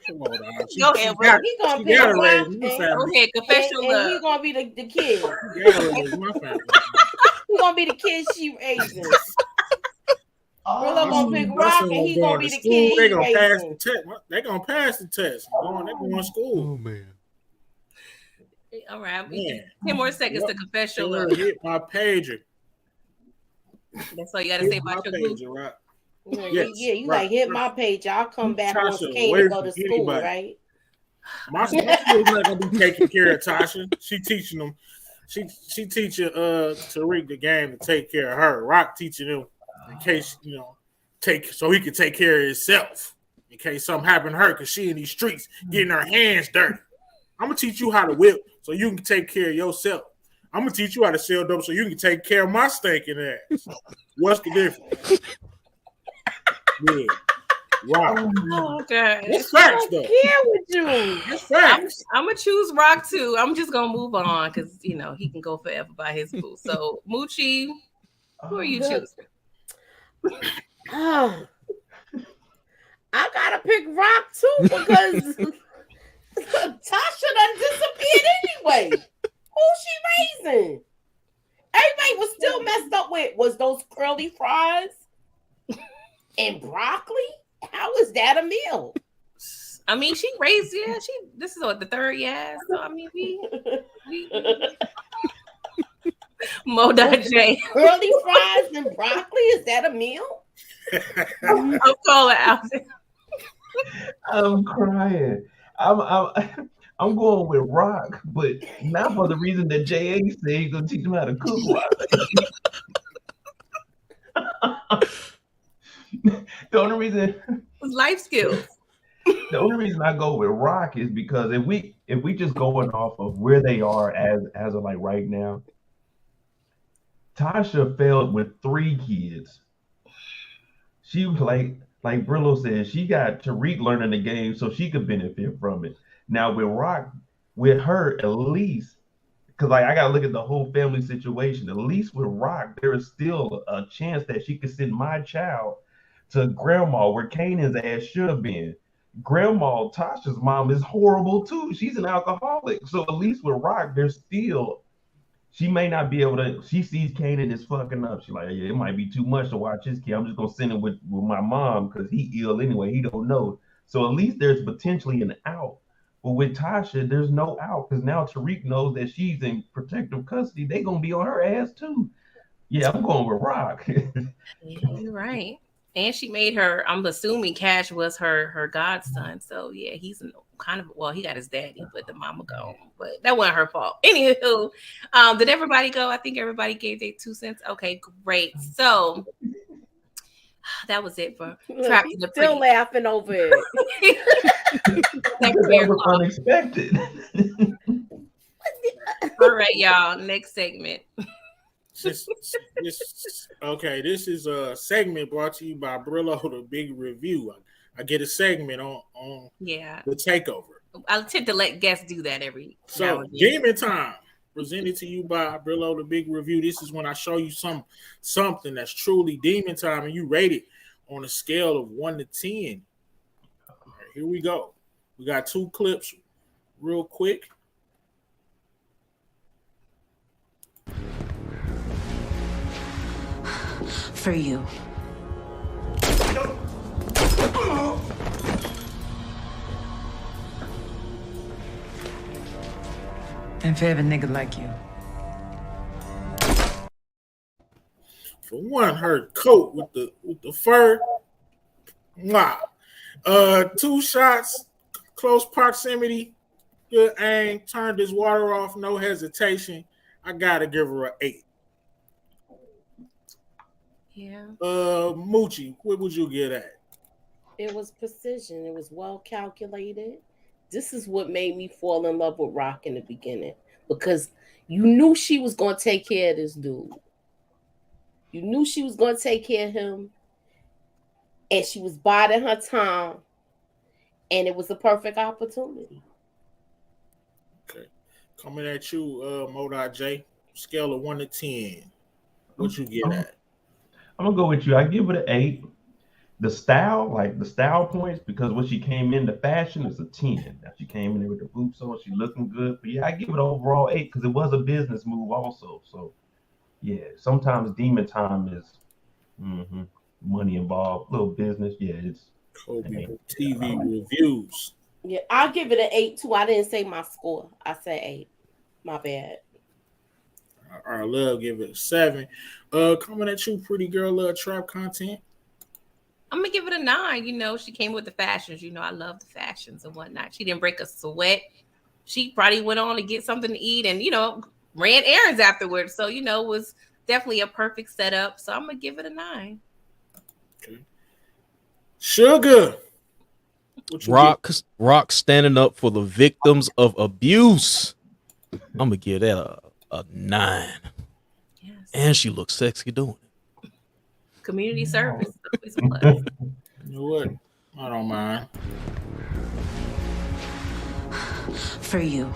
Come on, dog. Go ahead, bro. He gonna pick Rock, Go ahead, confess your love. and he gonna be the kid. He gonna be the kid she raising. Brillo gonna pick Rock, and he gonna be the kid. They gonna pass the test. They gonna pass the test. They going to school. Oh man. All right, 10 more seconds to confess your love. Hit my pager. That's all you gotta say about your pager, right? Yeah, you like hit my page. I'll come back once Kane to go to school, right? My school's not gonna be taking care of Tasha. She teaching them. She teaching Tariq the game to take care of her. Rock teaching him in case so he can take care of himself in case something happened to her because she in these streets getting her hands dirty. I'm gonna teach you how to whip so you can take care of yourself. I'm gonna teach you how to sell dope so you can take care of my stinking ass. What's the difference? Yeah. Wow. Oh, God. It's facts, though. Here with you. It's facts. I'm gonna choose Rock too. I'm just gonna move on because he can go forever by his boo. So Moochie, who are you choosing? I gotta pick Rock too because Tasha done disappeared anyway. Who's she raising? Everybody was still messed up with was those curly fries and broccoli. How is that a meal? I mean, she raised, this is what the third, So I mean, we Mo.J. Curly fries and broccoli, is that a meal? I'm calling out. I'm crying. I'm going with Rock, but not for the reason that J.A. said he's gonna teach him how to cook rock. The only reason life skills. The only reason I go with Rock is because if we just going off of where they are as of like right now, Tasha failed with 3 kids. She was like Brillo said, she got Tariq learning the game so she could benefit from it. Now with Rock, with her at least, because I gotta look at the whole family situation. At least with Rock, there is still a chance that she could send my child to grandma where Kanan's ass should have been. Grandma, Tasha's mom, is horrible too. She's an alcoholic. So at least with Rock, there's still, she may not be able to, she sees Kanan is fucking up. She's like, yeah, it might be too much to watch his kid. I'm just gonna send him with my mom because he ill anyway. He don't know. So at least there's potentially an out. But with Tasha, there's no out because now Tariq knows that she's in protective custody. They're gonna be on her ass too. Yeah, I'm going with Rock. You're right. And she made her, I'm assuming Cash was her godson. So yeah, he's kind of, well, he got his daddy, but the mama gone. But that wasn't her fault. Anywho, did everybody go? I think everybody gave their 2 cents. Okay, great. So that was it for Trapped in the Pretty. Still laughing over it. That was unexpected. All right, y'all. Next segment. This is a segment brought to you by Brillo, the Big Review. I get a segment on the Takeover. I tend to let guests do that every so Demon Time, presented to you by Brillo, the Big Review. This is when I show you something that's truly Demon Time, and you rate it on a scale of 1 to 10. Right, here we go. We got 2 clips real quick. For you. And for every nigga like you. For one, her coat with the fur. Wow. 2 shots, close proximity, good aim, turned his water off, no hesitation. I gotta give her an 8. Yeah. Moochie, what would you get at? It was precision. It was well calculated. This is what made me fall in love with Rock in the beginning because you knew she was going to take care of this dude. You knew she was going to take care of him, and she was biding her time, and it was a perfect opportunity. Okay. Coming at you, Modai J. Scale of 1 to 10. What you get at? I'm gonna go with you. I give it an 8. The style points, because when she came into fashion, it's a 10. Now she came in there with the boots on, she looking good. But yeah, I give it overall 8 because it was a business move also. So yeah, sometimes demon time is money involved, little business. Yeah, it's Kobe TV reviews. Yeah, I'll give it an 8 too. I didn't say my score. I said 8. My bad. I love give it a 7. Coming at you, pretty girl, trap content. I'm gonna give it a 9. You know, she came with the fashions. You know, I love the fashions and whatnot. She didn't break a sweat. She probably went on to get something to eat and, you know, ran errands afterwards. So, you know, it was definitely a perfect setup. So I'm gonna give it a 9. Okay. Sugar. Rock standing up for the victims of abuse. I'm gonna give that a 9. Yes. And she looks sexy doing it. Community service. You know what? I don't mind. For you.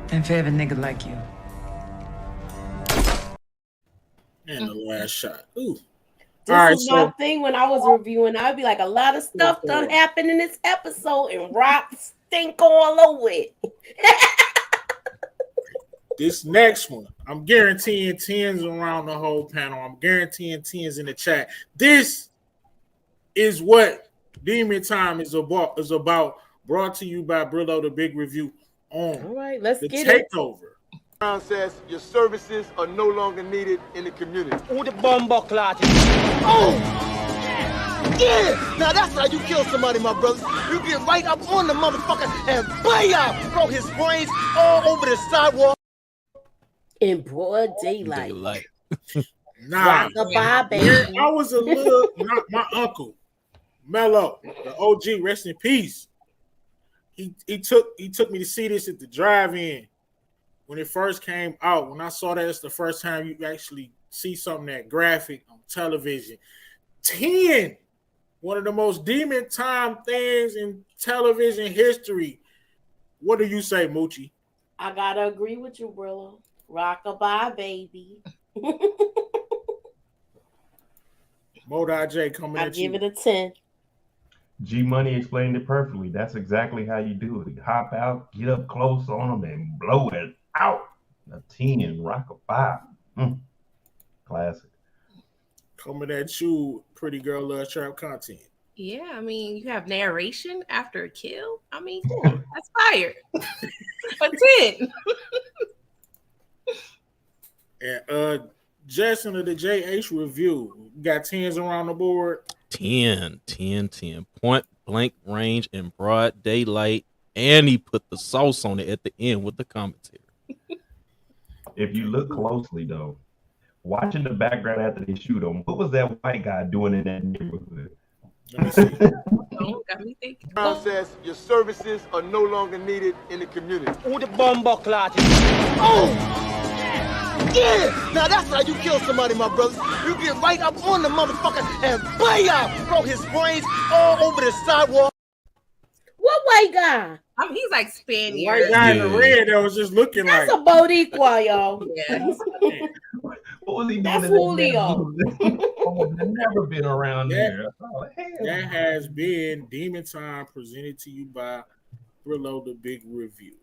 And for every nigga like you. And the last shot. Ooh. This is my thing when I was reviewing. I'd be like, a lot of stuff done happened in this episode, and Rock stink all over it. This next one, I'm guaranteeing 10s around the whole panel. I'm guaranteeing 10s in the chat. This is what Demon Time is about. Brought to you by Brillo, the big review on All right, let's the get Takeover. Brown says your services are no longer needed in the community. Who the bomber clot? Oh! Yeah! Now that's how you kill somebody, my brother. You get right up on the motherfucker and bam! Throw his brains all over the sidewalk. In broad daylight. Nah, Rock-a-bye, baby. I was a little, my uncle, Mello, the OG, rest in peace. He took me to see this at the drive-in when it first came out. When I saw that, it's the first time you actually see something that graphic on television. 10, one of the most demon time things in television history. What do you say, Moochie? I gotta agree with you, Brillo. Rock-a-bye, baby. Modai J coming I at give you. it a 10. G Money explained it perfectly. That's exactly how you do it. You hop out, get up close on them, and blow it out. A 10, rock-a-bye. Classic. Coming at you, pretty girl, trap content. Yeah, I mean, you have narration after a kill. I mean, come on, that's fire. A 10. And Jason of the JH review. You got 10s around the board. 10. Point blank range in broad daylight. And he put the sauce on it at the end with the commentary. If you look closely, though, watching the background after they shoot him, what was that white guy doing in that neighborhood? Let me see. Got me thinking. Brown says your services are no longer needed in the community. Who the bomber clot? Oh! Yeah! Now that's how you kill somebody, my brother. You get right up on the motherfucker and bam! Throw his brains all over the sidewalk. What white guy? I mean, he's like Spaniard. White guy in the red that was just looking That's like. a Boricua, y'all. Yeah. What was he doing? That's in that Julio. neighborhood? I've never been around here. Oh, hell. That has been Demon Time presented to you by Brillo, the big review.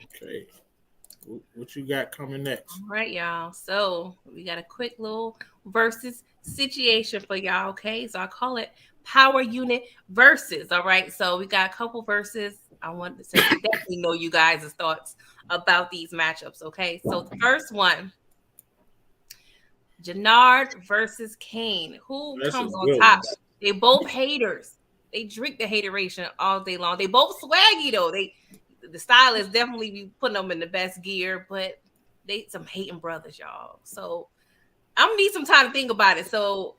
Okay. What you got coming next? All right, y'all. So we got a quick little versus situation for y'all. Okay, so I call it Power Unit Versus. All right, so we got a couple verses. I want to say definitely know you guys' thoughts about these matchups. Okay, so the first one, Jannard versus Kane. Who That's comes a on good top one. They both haters. They drink the hateration all day long. They both swaggy though. The style is definitely be putting them in the best gear, but they some hating brothers, y'all. So I'm gonna need some time to think about it. So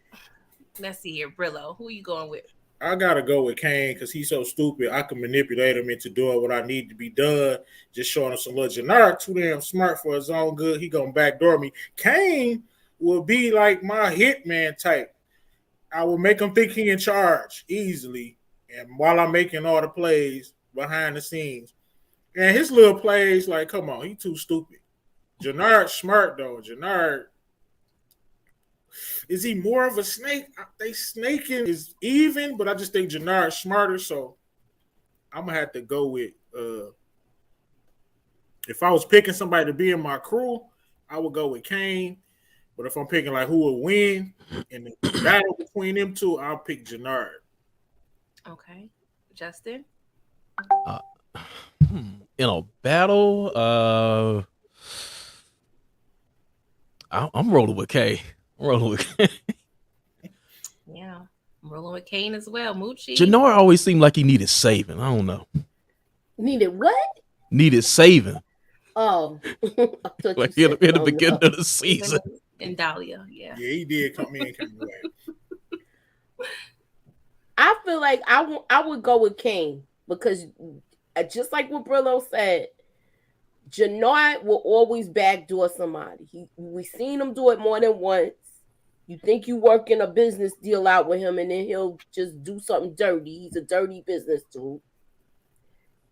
let's see here, Brillo. Who are you going with? I gotta go with Kane because he's so stupid. I can manipulate him into doing what I need to be done. Just showing him some little Janard, too damn smart for his own good. He gonna backdoor me. Kane will be like my hitman type. I will make him think he in charge easily, and while I'm making all the plays behind the scenes, and his little plays, like, come on, he too stupid. Janard smart though. Janard. Is he more of a snake? They snaking is even, but I just think Janard's smarter. So I'm gonna have to go with. If I was picking somebody to be in my crew, I would go with Kane. But if I'm picking like who will win in the battle between them two, I'll pick Janard. Okay, Justin. In a battle, I'm rolling with K. Yeah, I'm rolling with Kane as well. Moochie. Janard always seemed like he needed saving. I don't know. Needed what? Needed saving. Oh, like in the beginning of the season. And Dahlia, yeah. Yeah, he did come in kind of way. I feel like I would go with Kane because just like what Brillo said, Janard will always backdoor somebody. We seen him do it more than once. You think you working a business deal out with him, and then he'll just do something dirty. He's a dirty business dude.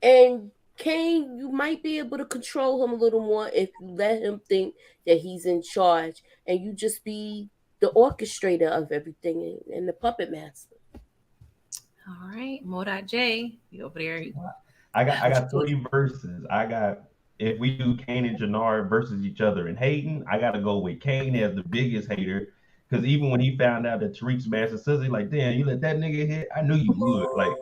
And Kane, you might be able to control him a little more if you let him think that he's in charge, and you just be the orchestrator of everything and the puppet master. All right, Mo.J, you over there? I got 3 verses. If we do Kane and Janard versus each other in hating, I got to go with Kane as the biggest hater. Because even when he found out that Tariq smashed his sister, like, damn, you let that nigga hit? I knew you would. Like,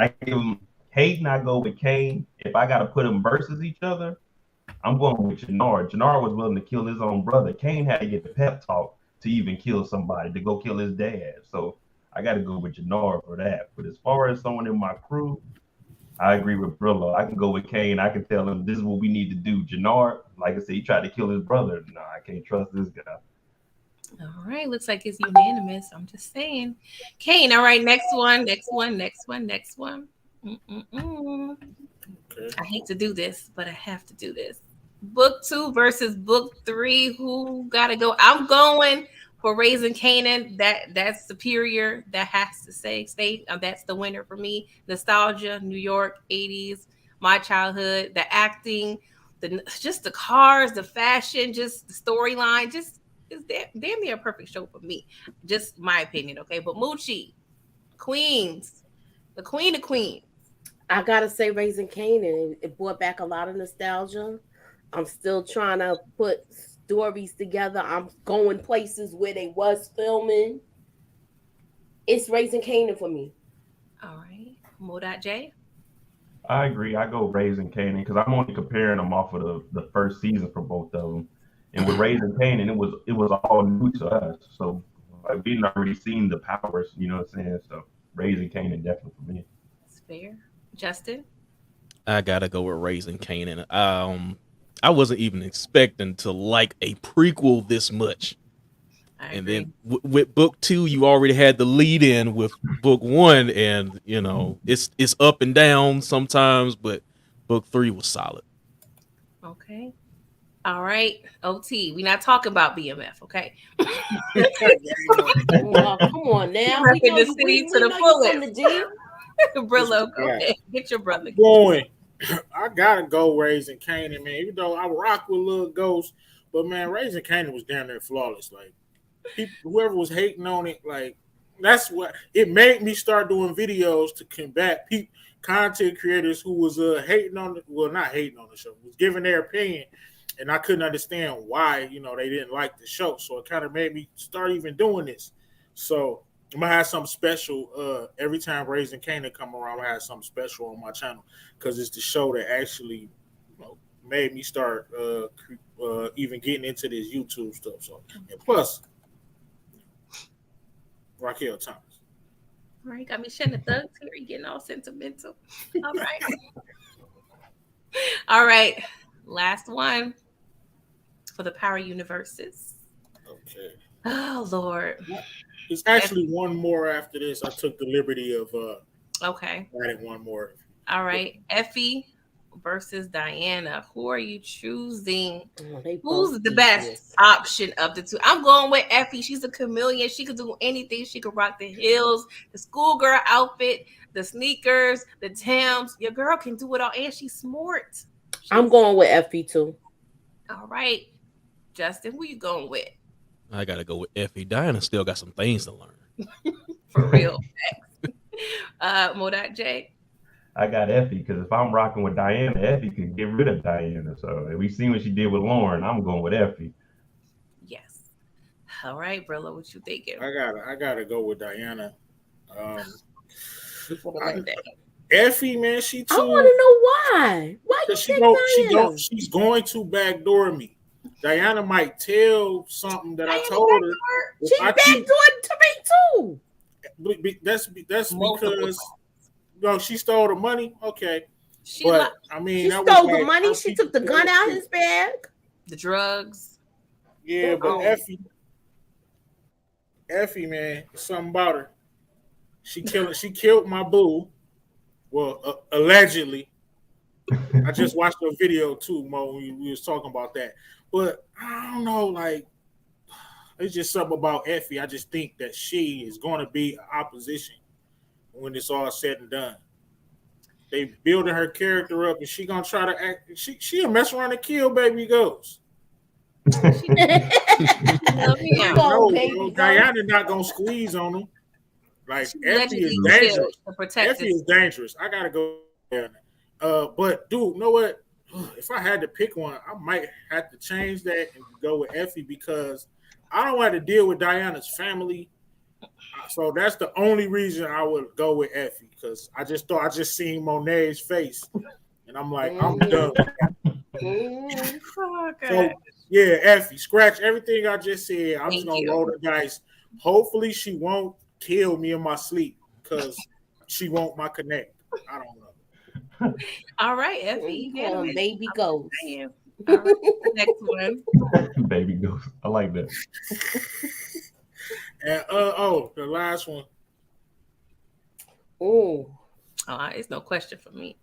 I give him hating, I go with Kane. If I got to put them versus each other, I'm going with Janard. Janard was willing to kill his own brother. Kane had to get the pep talk to even kill somebody, to go kill his dad. So I got to go with Janard for that. But as far as someone in my crew, I agree with Brillo. I can go with Kane. I can tell him this is what we need to do. Janard, like I said, he tried to kill his brother. No, I can't trust this guy. All right, looks like it's unanimous. I'm just saying. Kane, all right, next one. I hate to do this, but I have to do this. Book 2 versus Book 3. Who gotta go? I'm going for Raising Kanan. That's superior. That has to stay. That's the winner for me. Nostalgia, New York, 80s, my childhood, the acting, just the cars, the fashion, just the storyline, just is damn near a perfect show for me. Just my opinion, okay? But Moochie, Queens, the Queen of Queens. I gotta say, Raising Kanan, it brought back a lot of nostalgia. I'm still trying to put stories together. I'm going places where they was filming. It's Raising Kanan for me. All right, Mo.J. I agree. I go Raising Kanan because I'm only comparing them off of the first season for both of them. And with Raising Kanan, it was all new to us. So like, we'd already seen the powers, you know what I'm saying? So Raising Kanan definitely for me. That's fair. Justin? I gotta go with Raising Kanan. I wasn't even expecting to like a prequel this much. And then with Book 2, you already had the lead in with Book 1, and you know it's up and down sometimes, but Book 3 was solid. Okay. All right, OT. We're not talking about BMF, okay? Come on now. We know the city to the fullest. Brillo, go ahead. Get your brother. Going. I gotta go Raising Kanan, man. Even though I rock with Lil Ghost, but man, Raising Kanan was down there flawless. Like whoever was hating on it, like that's what it made me start doing videos to combat content creators who was hating on not hating on the show, was giving their opinion, and I couldn't understand why they didn't like the show. So it kind of made me start even doing this. So I'm gonna have something special every time Raising Kanan come around. I have something special on my channel because it's the show that actually made me start even getting into this YouTube stuff. So and plus, Raquel Thomas. All right, got me shedding the thugs here. You getting all sentimental. All right. All right. Last one for the Power Universes. Okay. Oh Lord. There's actually one more after this. I took the liberty of Okay. adding one more. All right. Effie versus Diana. Who are you choosing? Who's the best option of the two? I'm going with Effie. She's a chameleon. She could do anything. She could rock the heels, the schoolgirl outfit, the sneakers, the Timbs. Your girl can do it all, and she's smart. I'm going with Effie too. All right. Justin, who you going with? I gotta go with Effie. Diana still got some things to learn. For real. Modat J. I got Effie because if I'm rocking with Diana, Effie can get rid of Diana. So we seen what she did with Lauren. I'm going with Effie. Yes. All right, Brillo, what you thinking? I gotta go with Diana. Effie, man, she too. I want to know why. Why you pick Diana? She's going to backdoor me. Diana might tell something that I told her. She backdoored to me too. That's because she stole the money. Okay, she stole the money. She took the gun out of his bag. The drugs. Yeah, but Effie, man, something about her. She killed my boo. Well, allegedly. I just watched a video too, Mo. We was talking about that, but I don't know. Like, it's just something about Effie. I just think that she is going to be opposition when it's all said and done. They building her character up, and she gonna try to act. She'll mess around and kill Baby Ghost. Diana not gonna squeeze on him. Like Effie is dangerous. Effie is dangerous. I gotta go there. But dude, you know what? If I had to pick one, I might have to change that and go with Effie because I don't want to deal with Diana's family. So that's the only reason I would go with Effie because I just thought I just seen Monet's face and I'm like, I'm done. So yeah, Effie, scratch everything I just said. I'm just gonna roll the dice. Hopefully she won't kill me in my sleep because she won't my connect. I don't know. All right, Effie. Baby Ghost. All right, next one. Baby Ghost. I like that. And the last one. Oh, it's no question for me.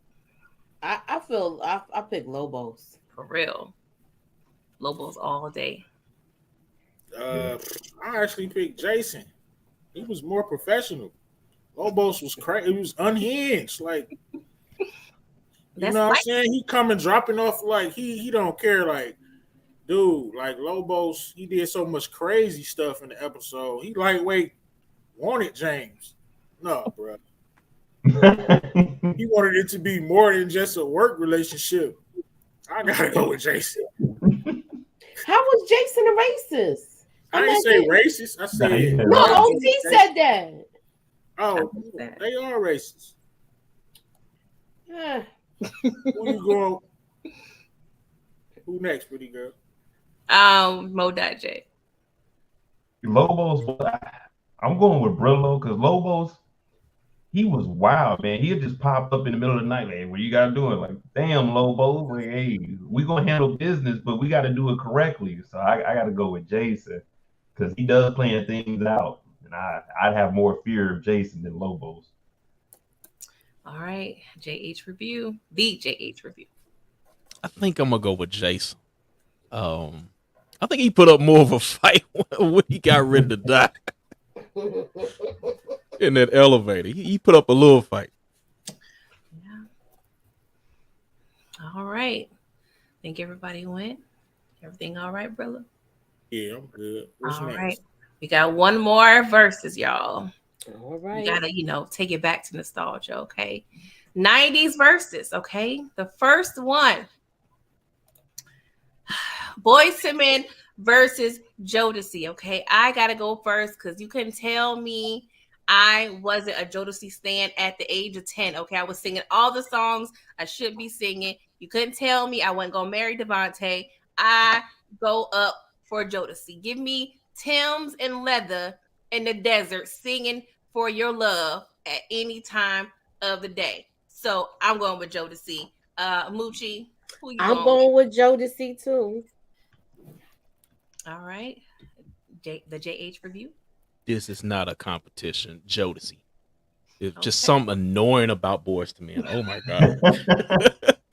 I feel I pick Lobos. For real. Lobos all day. I actually picked Jason. He was more professional. Lobos was crazy. It was unhinged. Like, you know what I'm saying? He coming dropping off like he don't care. Like, dude, like Lobos, he did so much crazy stuff in the episode. He lightweight wanted James. No, bro. He wanted it to be more than just a work relationship. I gotta go with Jason. How was Jason a racist? I didn't say racist. I said no. OT said that. Oh, they are racist. Yeah. Who you going? Who next, pretty girl? Modat J. Lobos. I'm going with Brillo because Lobos, he was wild, man. He'd just pop up in the middle of the night, like, what you gotta do it? Like, damn, Lobos, like, hey, we gonna handle business, but we gotta do it correctly. So I gotta go with Jason because he does plan things out, and I'd have more fear of Jason than Lobos. All right, JH review. The JH review. I think I'm gonna go with Jason. I think he put up more of a fight when he got ready to die in that elevator. He put up a little fight. Yeah. All right. Think everybody went. Everything all right, brother? Yeah, I'm good. What's all next? Right. We got one more versus y'all. All right. You gotta, take it back to nostalgia, okay? 90s versus, okay? The first one. Boyz II Men versus Jodeci, okay? I gotta go first because you couldn't tell me I wasn't a Jodeci stan at the age of 10, okay? I was singing all the songs I should be singing. You couldn't tell me I wasn't gonna marry Devontae. I go up for Jodeci. Give me Timbs and leather in the desert singing for your love at any time of the day. So I'm going with Jodeci. Moochie, who you I'm going with Jodeci too. All right. The JH review. This is not a competition. Jodeci. It's just something annoying about Boys to Men. Oh my god.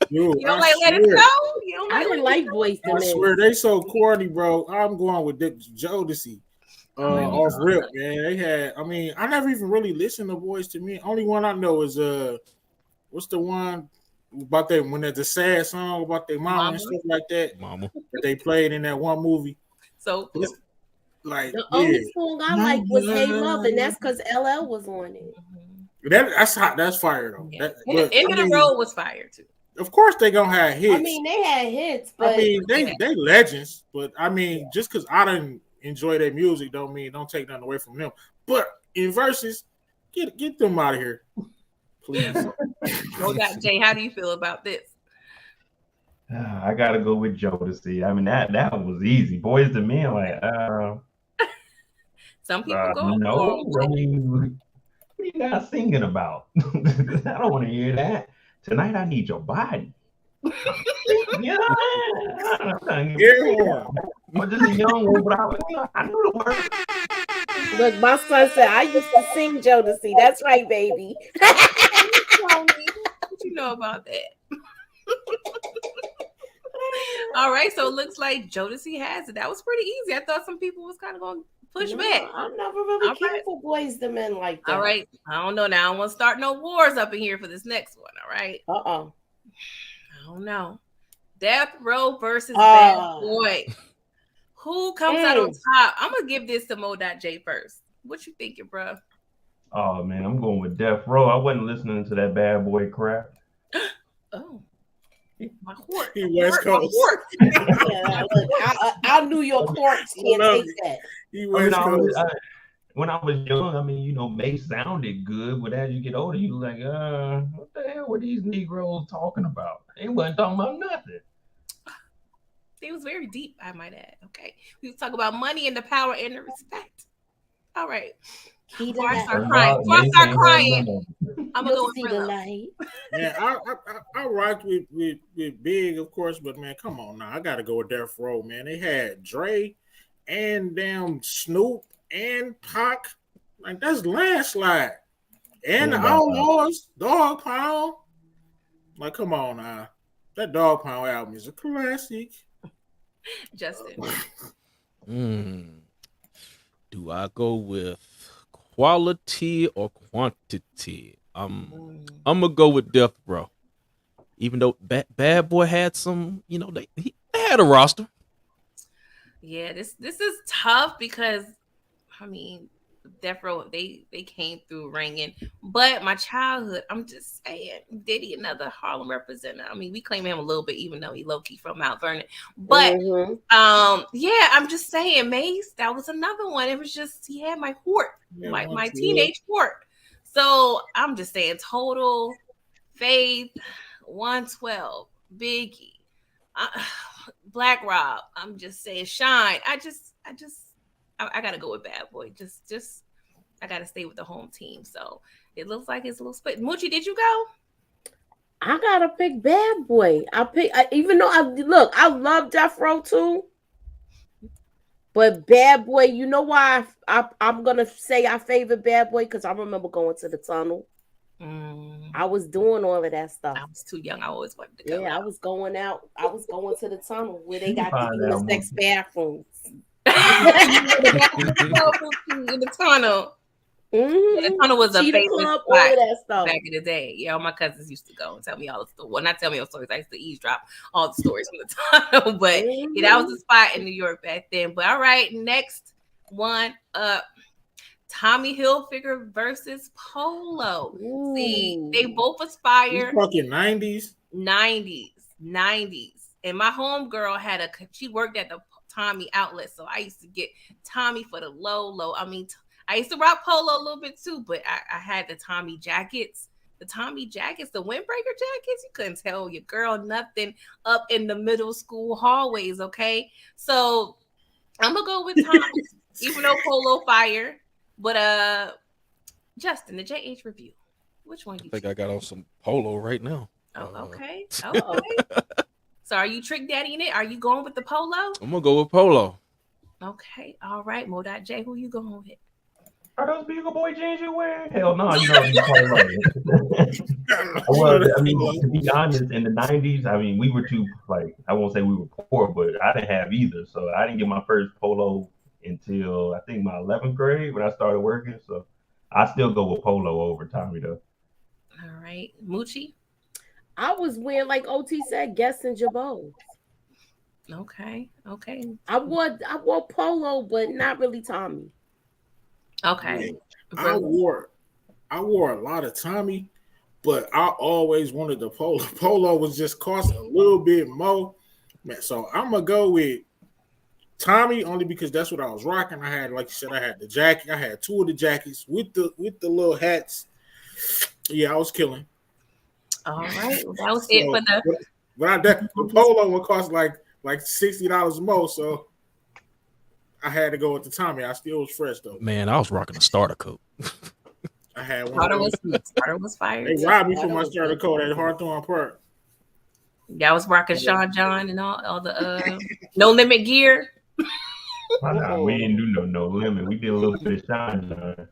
Dude, you don't like Let It Go? You don't I didn't like Boys to Men. I swear they so corny, bro. I'm going with Jodeci. Off rip, man. They had. I mean, I never even really listened to Boys to Men. Only one I know is what's the one about that when there's a sad song about their mama and stuff like that. Mama. That they played in that one movie. So like the only song I like was Hey Love, and that's because LL was on it. That's hot. That's fire though. Yeah. End of the Road was fire too. Of course they gonna have hits. I mean, they had hits, but I mean they legends. But I mean, just because I didn't enjoy their music don't take nothing away from them. But in verses, get them out of here, please. Jay, how do you feel about this? I gotta go with Jodeci. I mean that was easy. Boys to Men, like some people go. No, I mean, what are you guys singing about? I don't want to hear that. Tonight I need your body. Yeah. I'm just a young one, but I knew the word. Look, my son said I used to sing Jodeci. That's right, baby. What you know about that? All right, so it looks like Jodeci has it. That was pretty easy. I thought some people was kind of going to push back. I never really cared for Boys to Men like that. All right, I don't know. Now I don't want to start no wars up in here for this next one. All right. I don't know. Death Row versus Bad Boy. Who comes out on top? I'm gonna give this to Mo.J first. What you thinking, bro? Oh man, I'm going with Death Row. I wasn't listening to that Bad Boy crap. Oh. My court. He West Coast. Our New York courts can't take that. He West Coast. When I was young, I mean, May sounded good, but as you get older, you like, what the hell were these Negroes talking about? They wasn't talking about nothing. It was very deep, I might add. Okay. We talk about money and the power and the respect. All right. Before I start crying, I'm gonna go with Brillo. Yeah, I rocked with Big, of course, but man, come on now. I gotta go with Death Row, man. They had Dre and damn Snoop and Pac. Like that's landslide. And the Outlaws, Dog Pound. Like, come on now. That Dog Pound album is a classic. Justin. Do I go with quality or quantity? I'm gonna go with Death Row. Even though Bad Boy had some, they had a roster. Yeah, this is tough because I mean, Death Row they came through ringing, but my childhood, I'm just saying, Diddy, another Harlem representative. I mean, we claim him a little bit, even though he low key from Mount Vernon. But yeah, I'm just saying, Mace, that was another one. It was just he had my court, my teenage court. So I'm just saying, Total, Faith, 112, Biggie, Black Rob. I'm just saying, Shine. I gotta go with Bad Boy. Just I gotta stay with the home team. So it looks like it's a little split. Moochie, did you go? I gotta pick Bad Boy. Even though I love Death Row too, but Bad Boy. You know why I'm gonna say I favor Bad Boy? Because I remember going to the tunnel. I was doing all of that stuff. I was too young. I always wanted to go. Yeah, I was going out. I was going to the tunnel where they got the unisex bathrooms. In the tunnel. The tunnel was a favorite spot back in the day. Yeah, all my cousins used to go and tell me all the stories. Well, not tell me all the stories. I used to eavesdrop all the stories from the tunnel. But yeah, that was the spot in New York back then. But all right, next one up. Tommy Hilfiger versus Polo. Ooh. See, they both aspire. Fucking 90s. 90s. And my homegirl she worked at the Tommy outlet, so I used to get Tommy for the low. I mean, I used to rock Polo a little bit too, but I had the Tommy jackets. The windbreaker jackets. You couldn't tell your girl nothing up in the middle school hallways, okay? So I'm gonna go with Tommy, even though Polo fire. But Justin, the JH review. Which one I you think choose? I got on some polo right now. Oh, okay. Okay. So are you trick daddying it? Are you going with the polo? I'm gonna go with polo. Okay. All right. Mo.J, who you going with? Are those Bugle Boy jeans you wearing? Hell no, you know these polo. Well, I mean, to be honest, in the '90s, I mean, we were too I won't say we were poor, but I didn't have either. So I didn't get my first polo until I think my 11th grade when I started working. So I still go with polo over Tommy though. All right. Moochie? I was wearing, like OT said, Guess and Jabot. Okay. Okay. I wore polo, but not really Tommy. Okay. I wore a lot of Tommy, but I always wanted the polo. Polo was just cost a little bit more. Man, so I'm gonna go with Tommy only because that's what I was rocking. I had, like you said, I had the jacket. I had two of the jackets with the little hats. Yeah, I was killing. All right. Well, that was it for the. The polo would cost like $60 more, so I had to go with the Tommy. I still was fresh though. Man, I was rocking a starter coat. I had one. Starter was fired. They robbed me for my starter coat at Hawthorne Park. Y'all was rocking Sean John and all the No Limit gear. Nah, we didn't do no limit. We did a little bit of Sean John.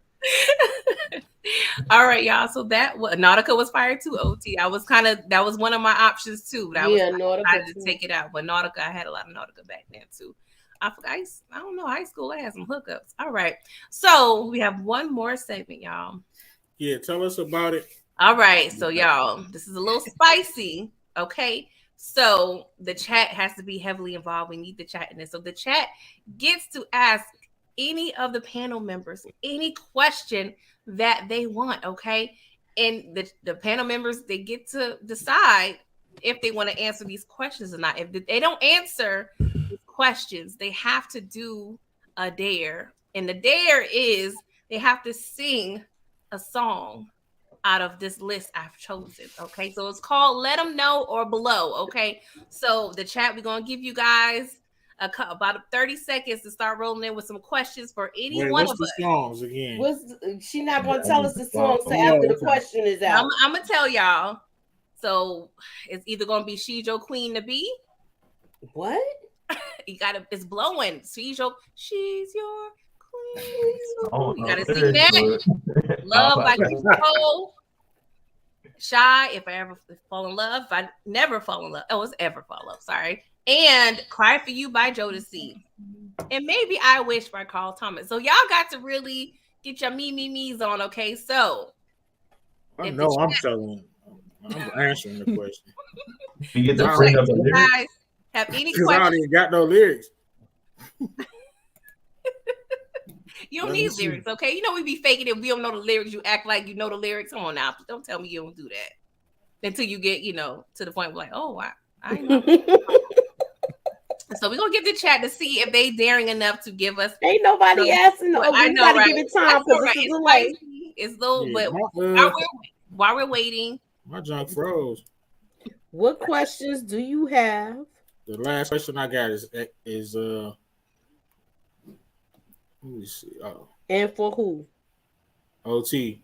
All right, y'all. So Nautica was fired too. OT. That was one of my options too. But I decided to take it out. But Nautica, I had a lot of Nautica back then too. I don't know. High school, I had some hookups. All right. So we have one more segment, y'all. Yeah, tell us about it. All right. So y'all, this is a little spicy. Okay. So the chat has to be heavily involved. We need the chat in this. So the chat gets to ask any of the panel members any question that they want. Okay. And the panel members, they get to decide if they want to answer these questions or not. If they don't answer these questions, they have to do a dare. And the dare is they have to sing a song out of this list I've chosen. Okay, so it's called Let Them Know or Below. Okay, so the chat, we're gonna give you guys about 30 seconds to start rolling in with some questions for any one of us. Songs again? She not gonna tell us the songs after the question is out. I'm gonna tell y'all. So it's either gonna be She's Your Queen to Be. What? It's blowing. She's your queen. Oh, you gotta sing that. Love Like You Told. Shy, If I Ever Fall in Love. If I Never Fall in Love. Oh, it's Ever Fall in Love. Sorry. And Cry For You by Jodeci. And Maybe I Wish by Carl Thomas. So y'all got to really get your me's on, okay? So I know I'm telling. I'm answering the question. You get to bring up the lyrics. Guys have any Because questions? I ain't got no lyrics. You don't need lyrics, okay? You know we be faking it. We don't know the lyrics. You act like you know the lyrics. Come on now. Don't tell me you don't do that. Until you get, to the point where like, oh, I know. So we're going to give the chat to see if they daring enough to give us. Ain't nobody asking. I know, gotta right? give it time because right. it's a delay. It's little, but while we're waiting. My junk froze. What questions do you have? The last question I got is let me see. Oh. And for who? OT.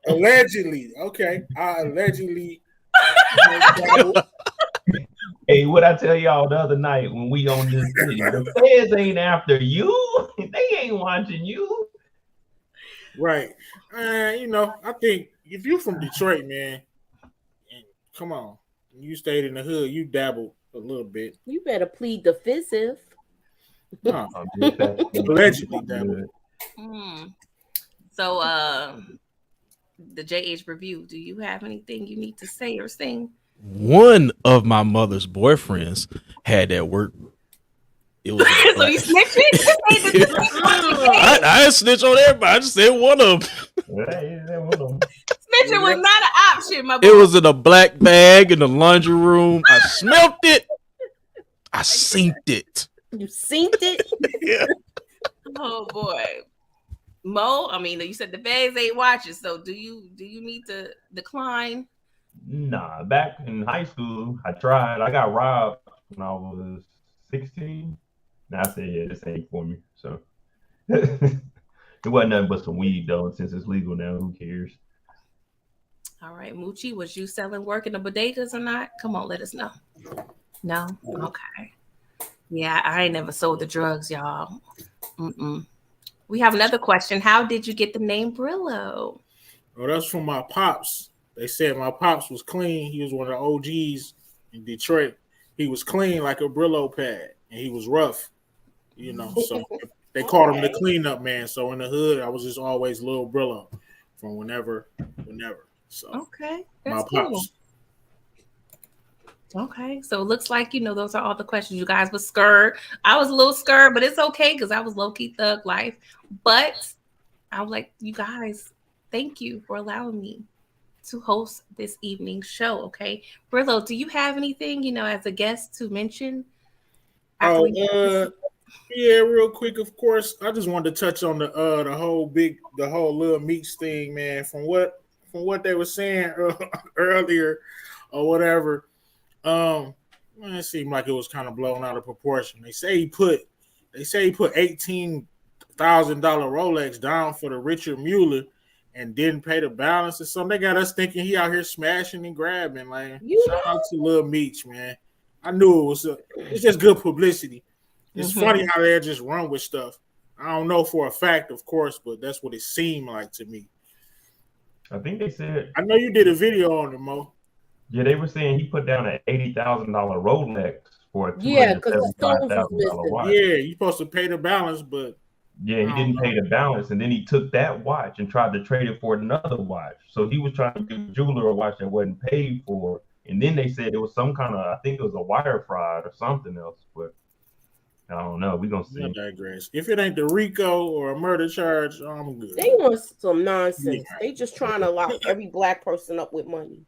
Allegedly. Okay. I allegedly. Hey, what I tell y'all the other night when we on this thing, the feds ain't after you. They ain't watching you. Right. I think if you're from Detroit, man, and come on, you stayed in the hood, you dabbled a little bit. You better plead the fifth. No, allegedly dabbled. So, the JH review, do you have anything you need to say or sing? One of my mother's boyfriends had that work. It was so you snitching? I didn't snitch on everybody. I just said one of them. Snitching was not an option, my boy. It was in a black bag in the laundry room. I smelt it. I synced it. You synced it? Yeah. Oh boy. Mo, I mean, you said the feds ain't watching, so do you need to decline? Nah, back in high school, I tried. I got robbed when I was 16. And I said, yeah, this ain't for me. So it wasn't nothing but some weed though. And since it's legal now, who cares? All right, Moochie, was you selling work in the bodegas or not? Come on, let us know. No? Okay. Yeah, I ain't never sold the drugs, y'all. Mm-mm. We have another question. How did you get the name Brillo? Well, that's from my pops. They said my pops was clean. He was one of the OGs in Detroit. He was clean like a Brillo pad, and he was rough, you know. So they called him the cleanup man. So in the hood, I was just always Little Brillo from whenever. So Okay, my that's pops. cool. Okay, so it looks like those are all the questions. You guys were scared. I was a little scared, but it's okay because I was low key thug life. But I was like, you guys, thank you for allowing me to host this evening's show. Okay, Brillo, do you have anything as a guest to mention? Oh, yeah, real quick. Of course, I just wanted to touch on the whole Lil Meats thing, man. From what they were saying earlier, or whatever. Man, it seemed like it was kind of blown out of proportion. They say he put $18,000 Rolex down for the Richard Mueller and didn't pay the balance or something. They got us thinking he out here smashing and grabbing. Like, shout out to Lil Meech, man. I knew it's just good publicity. It's funny how they just run with stuff. I don't know for a fact, of course, but that's what it seemed like to me. I think they said. I know you did a video on it, Mo. Yeah, they were saying he put down an $80,000 Rolex for a $275,000 watch. Yeah, you're supposed to pay the balance, but yeah, he didn't pay the balance, and then he took that watch and tried to trade it for another watch. So he was trying to give the jeweler a watch that wasn't paid for, and then they said it was some kind of, I think it was a wire fraud or something else, but I don't know. We're gonna see. I digress. If it ain't the RICO or a murder charge, I'm good. They want some nonsense. They just trying to lock every black person up with money.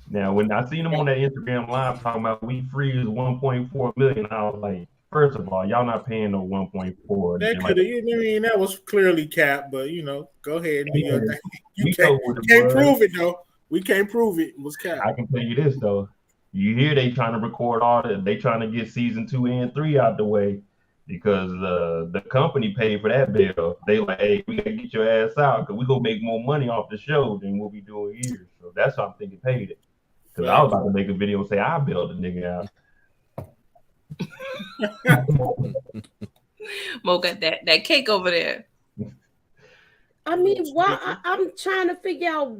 Now, when I seen him on that Instagram live talking about we freeze 1.4 million, I was like, first of all, y'all not paying no 1.4. That could have, that was clearly capped, but go ahead and do your thing. You can't prove it though. We can't prove it was capped. I can tell you this though. You hear they trying to record all that. They trying to get season 2 and 3 out the way because the company paid for that bill. They like, hey, we gotta get your ass out because we gonna make more money off the show than what we doing here. So that's why I'm thinking paid it. Because I was about to make a video and say I bailed the nigga out. Mo got that cake over there. I mean, why? I'm trying to figure out.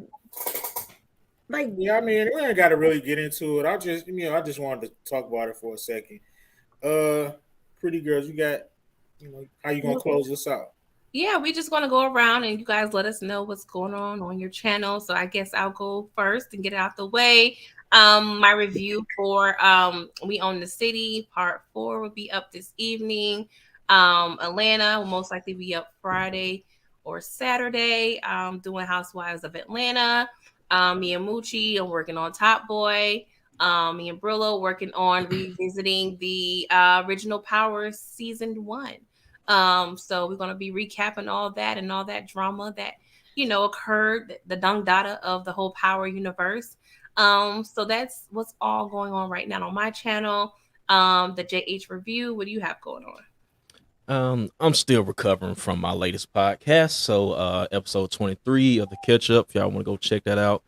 Like, yeah, I mean, we ain't got to really get into it. I just wanted to talk about it for a second. Pretty girls, you got, how you gonna close this out? Yeah, we just gonna go around and you guys let us know what's going on your channel. So I guess I'll go first and get it out the way. My review for We Own the City Part 4 will be up this evening. Atlanta will most likely be up Friday or Saturday. Doing Housewives of Atlanta. Me and Moochie are working on Top Boy. Me and Brillo working on revisiting the original Power Season 1. So we're going to be recapping all that and all that drama that, occurred, the dung data of the whole Power universe. So that's what's all going on right now on my channel. The JH Review, what do you have going on? I'm still recovering from my latest podcast. So episode 23 of the catch up. If y'all want to go check that out.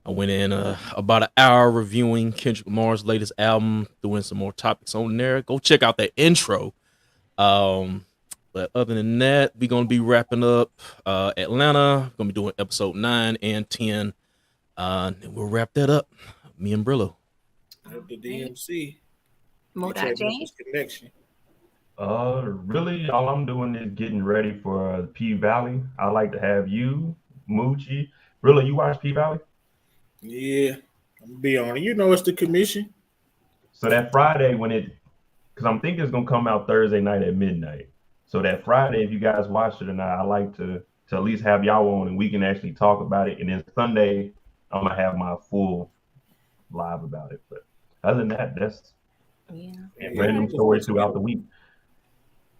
I went in about an hour reviewing Kendrick Lamar's latest album, doing some more topics on there. Go check out the intro. But other than that, we're going to be wrapping up Atlanta. We're going to be doing episode 9 and 10. And we'll wrap that up. Me and Brillo. The DMC. James? Connection. Really, all I'm doing is getting ready for P Valley. I like to have you, Moochie. Really, you watch P Valley? Yeah, I'm gonna be on it. It's the commission. So that Friday because I'm thinking it's gonna come out Thursday night at midnight. So that Friday, if you guys watch it or not, I like to at least have y'all on and we can actually talk about it. And then Sunday, I'm gonna have my full live about it. But other than that, that's random stories throughout the week.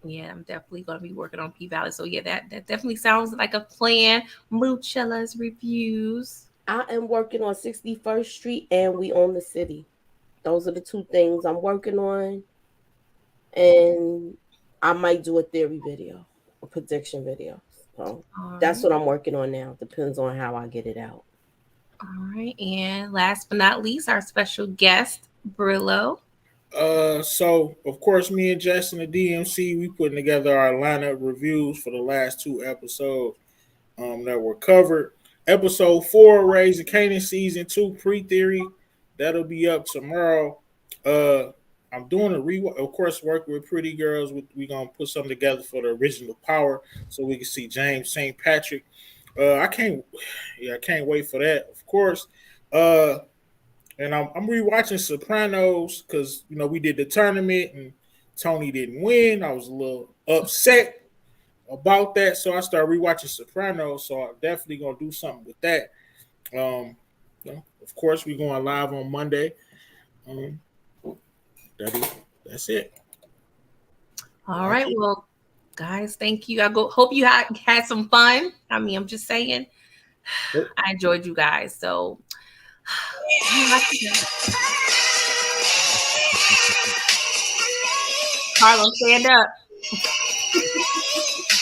Yeah, I'm definitely going to be working on P Valley. So yeah, that definitely sounds like a plan. Moochillas Reviews. I am working on 61st Street and We Own the City. Those are the two things I'm working on. And I might do a theory video, a prediction video. So All that's right. what I'm working on now. Depends on how I get it out. All right. And last but not least, our special guest, Brillo. So of course, me and Justin, the DMC, we putting together our lineup reviews for the last 2 episodes that were covered. Episode 4, Raising Kane season 2 pre-theory, that'll be up tomorrow. I'm doing a rewatch, of course, working with Pretty Girls. We're gonna put something together for the original Power, so we can see James St. Patrick. I can't wait for that. Of course. And I'm rewatching Sopranos because we did the tournament and Tony didn't win. I was a little upset about that, so I started rewatching Sopranos. So I'm definitely gonna do something with that. Of course, we're going live on Monday. That's it. All right. Well, guys, thank you. Hope you had some fun. I mean, I'm just saying, I enjoyed you guys. So, Harlem, stand up.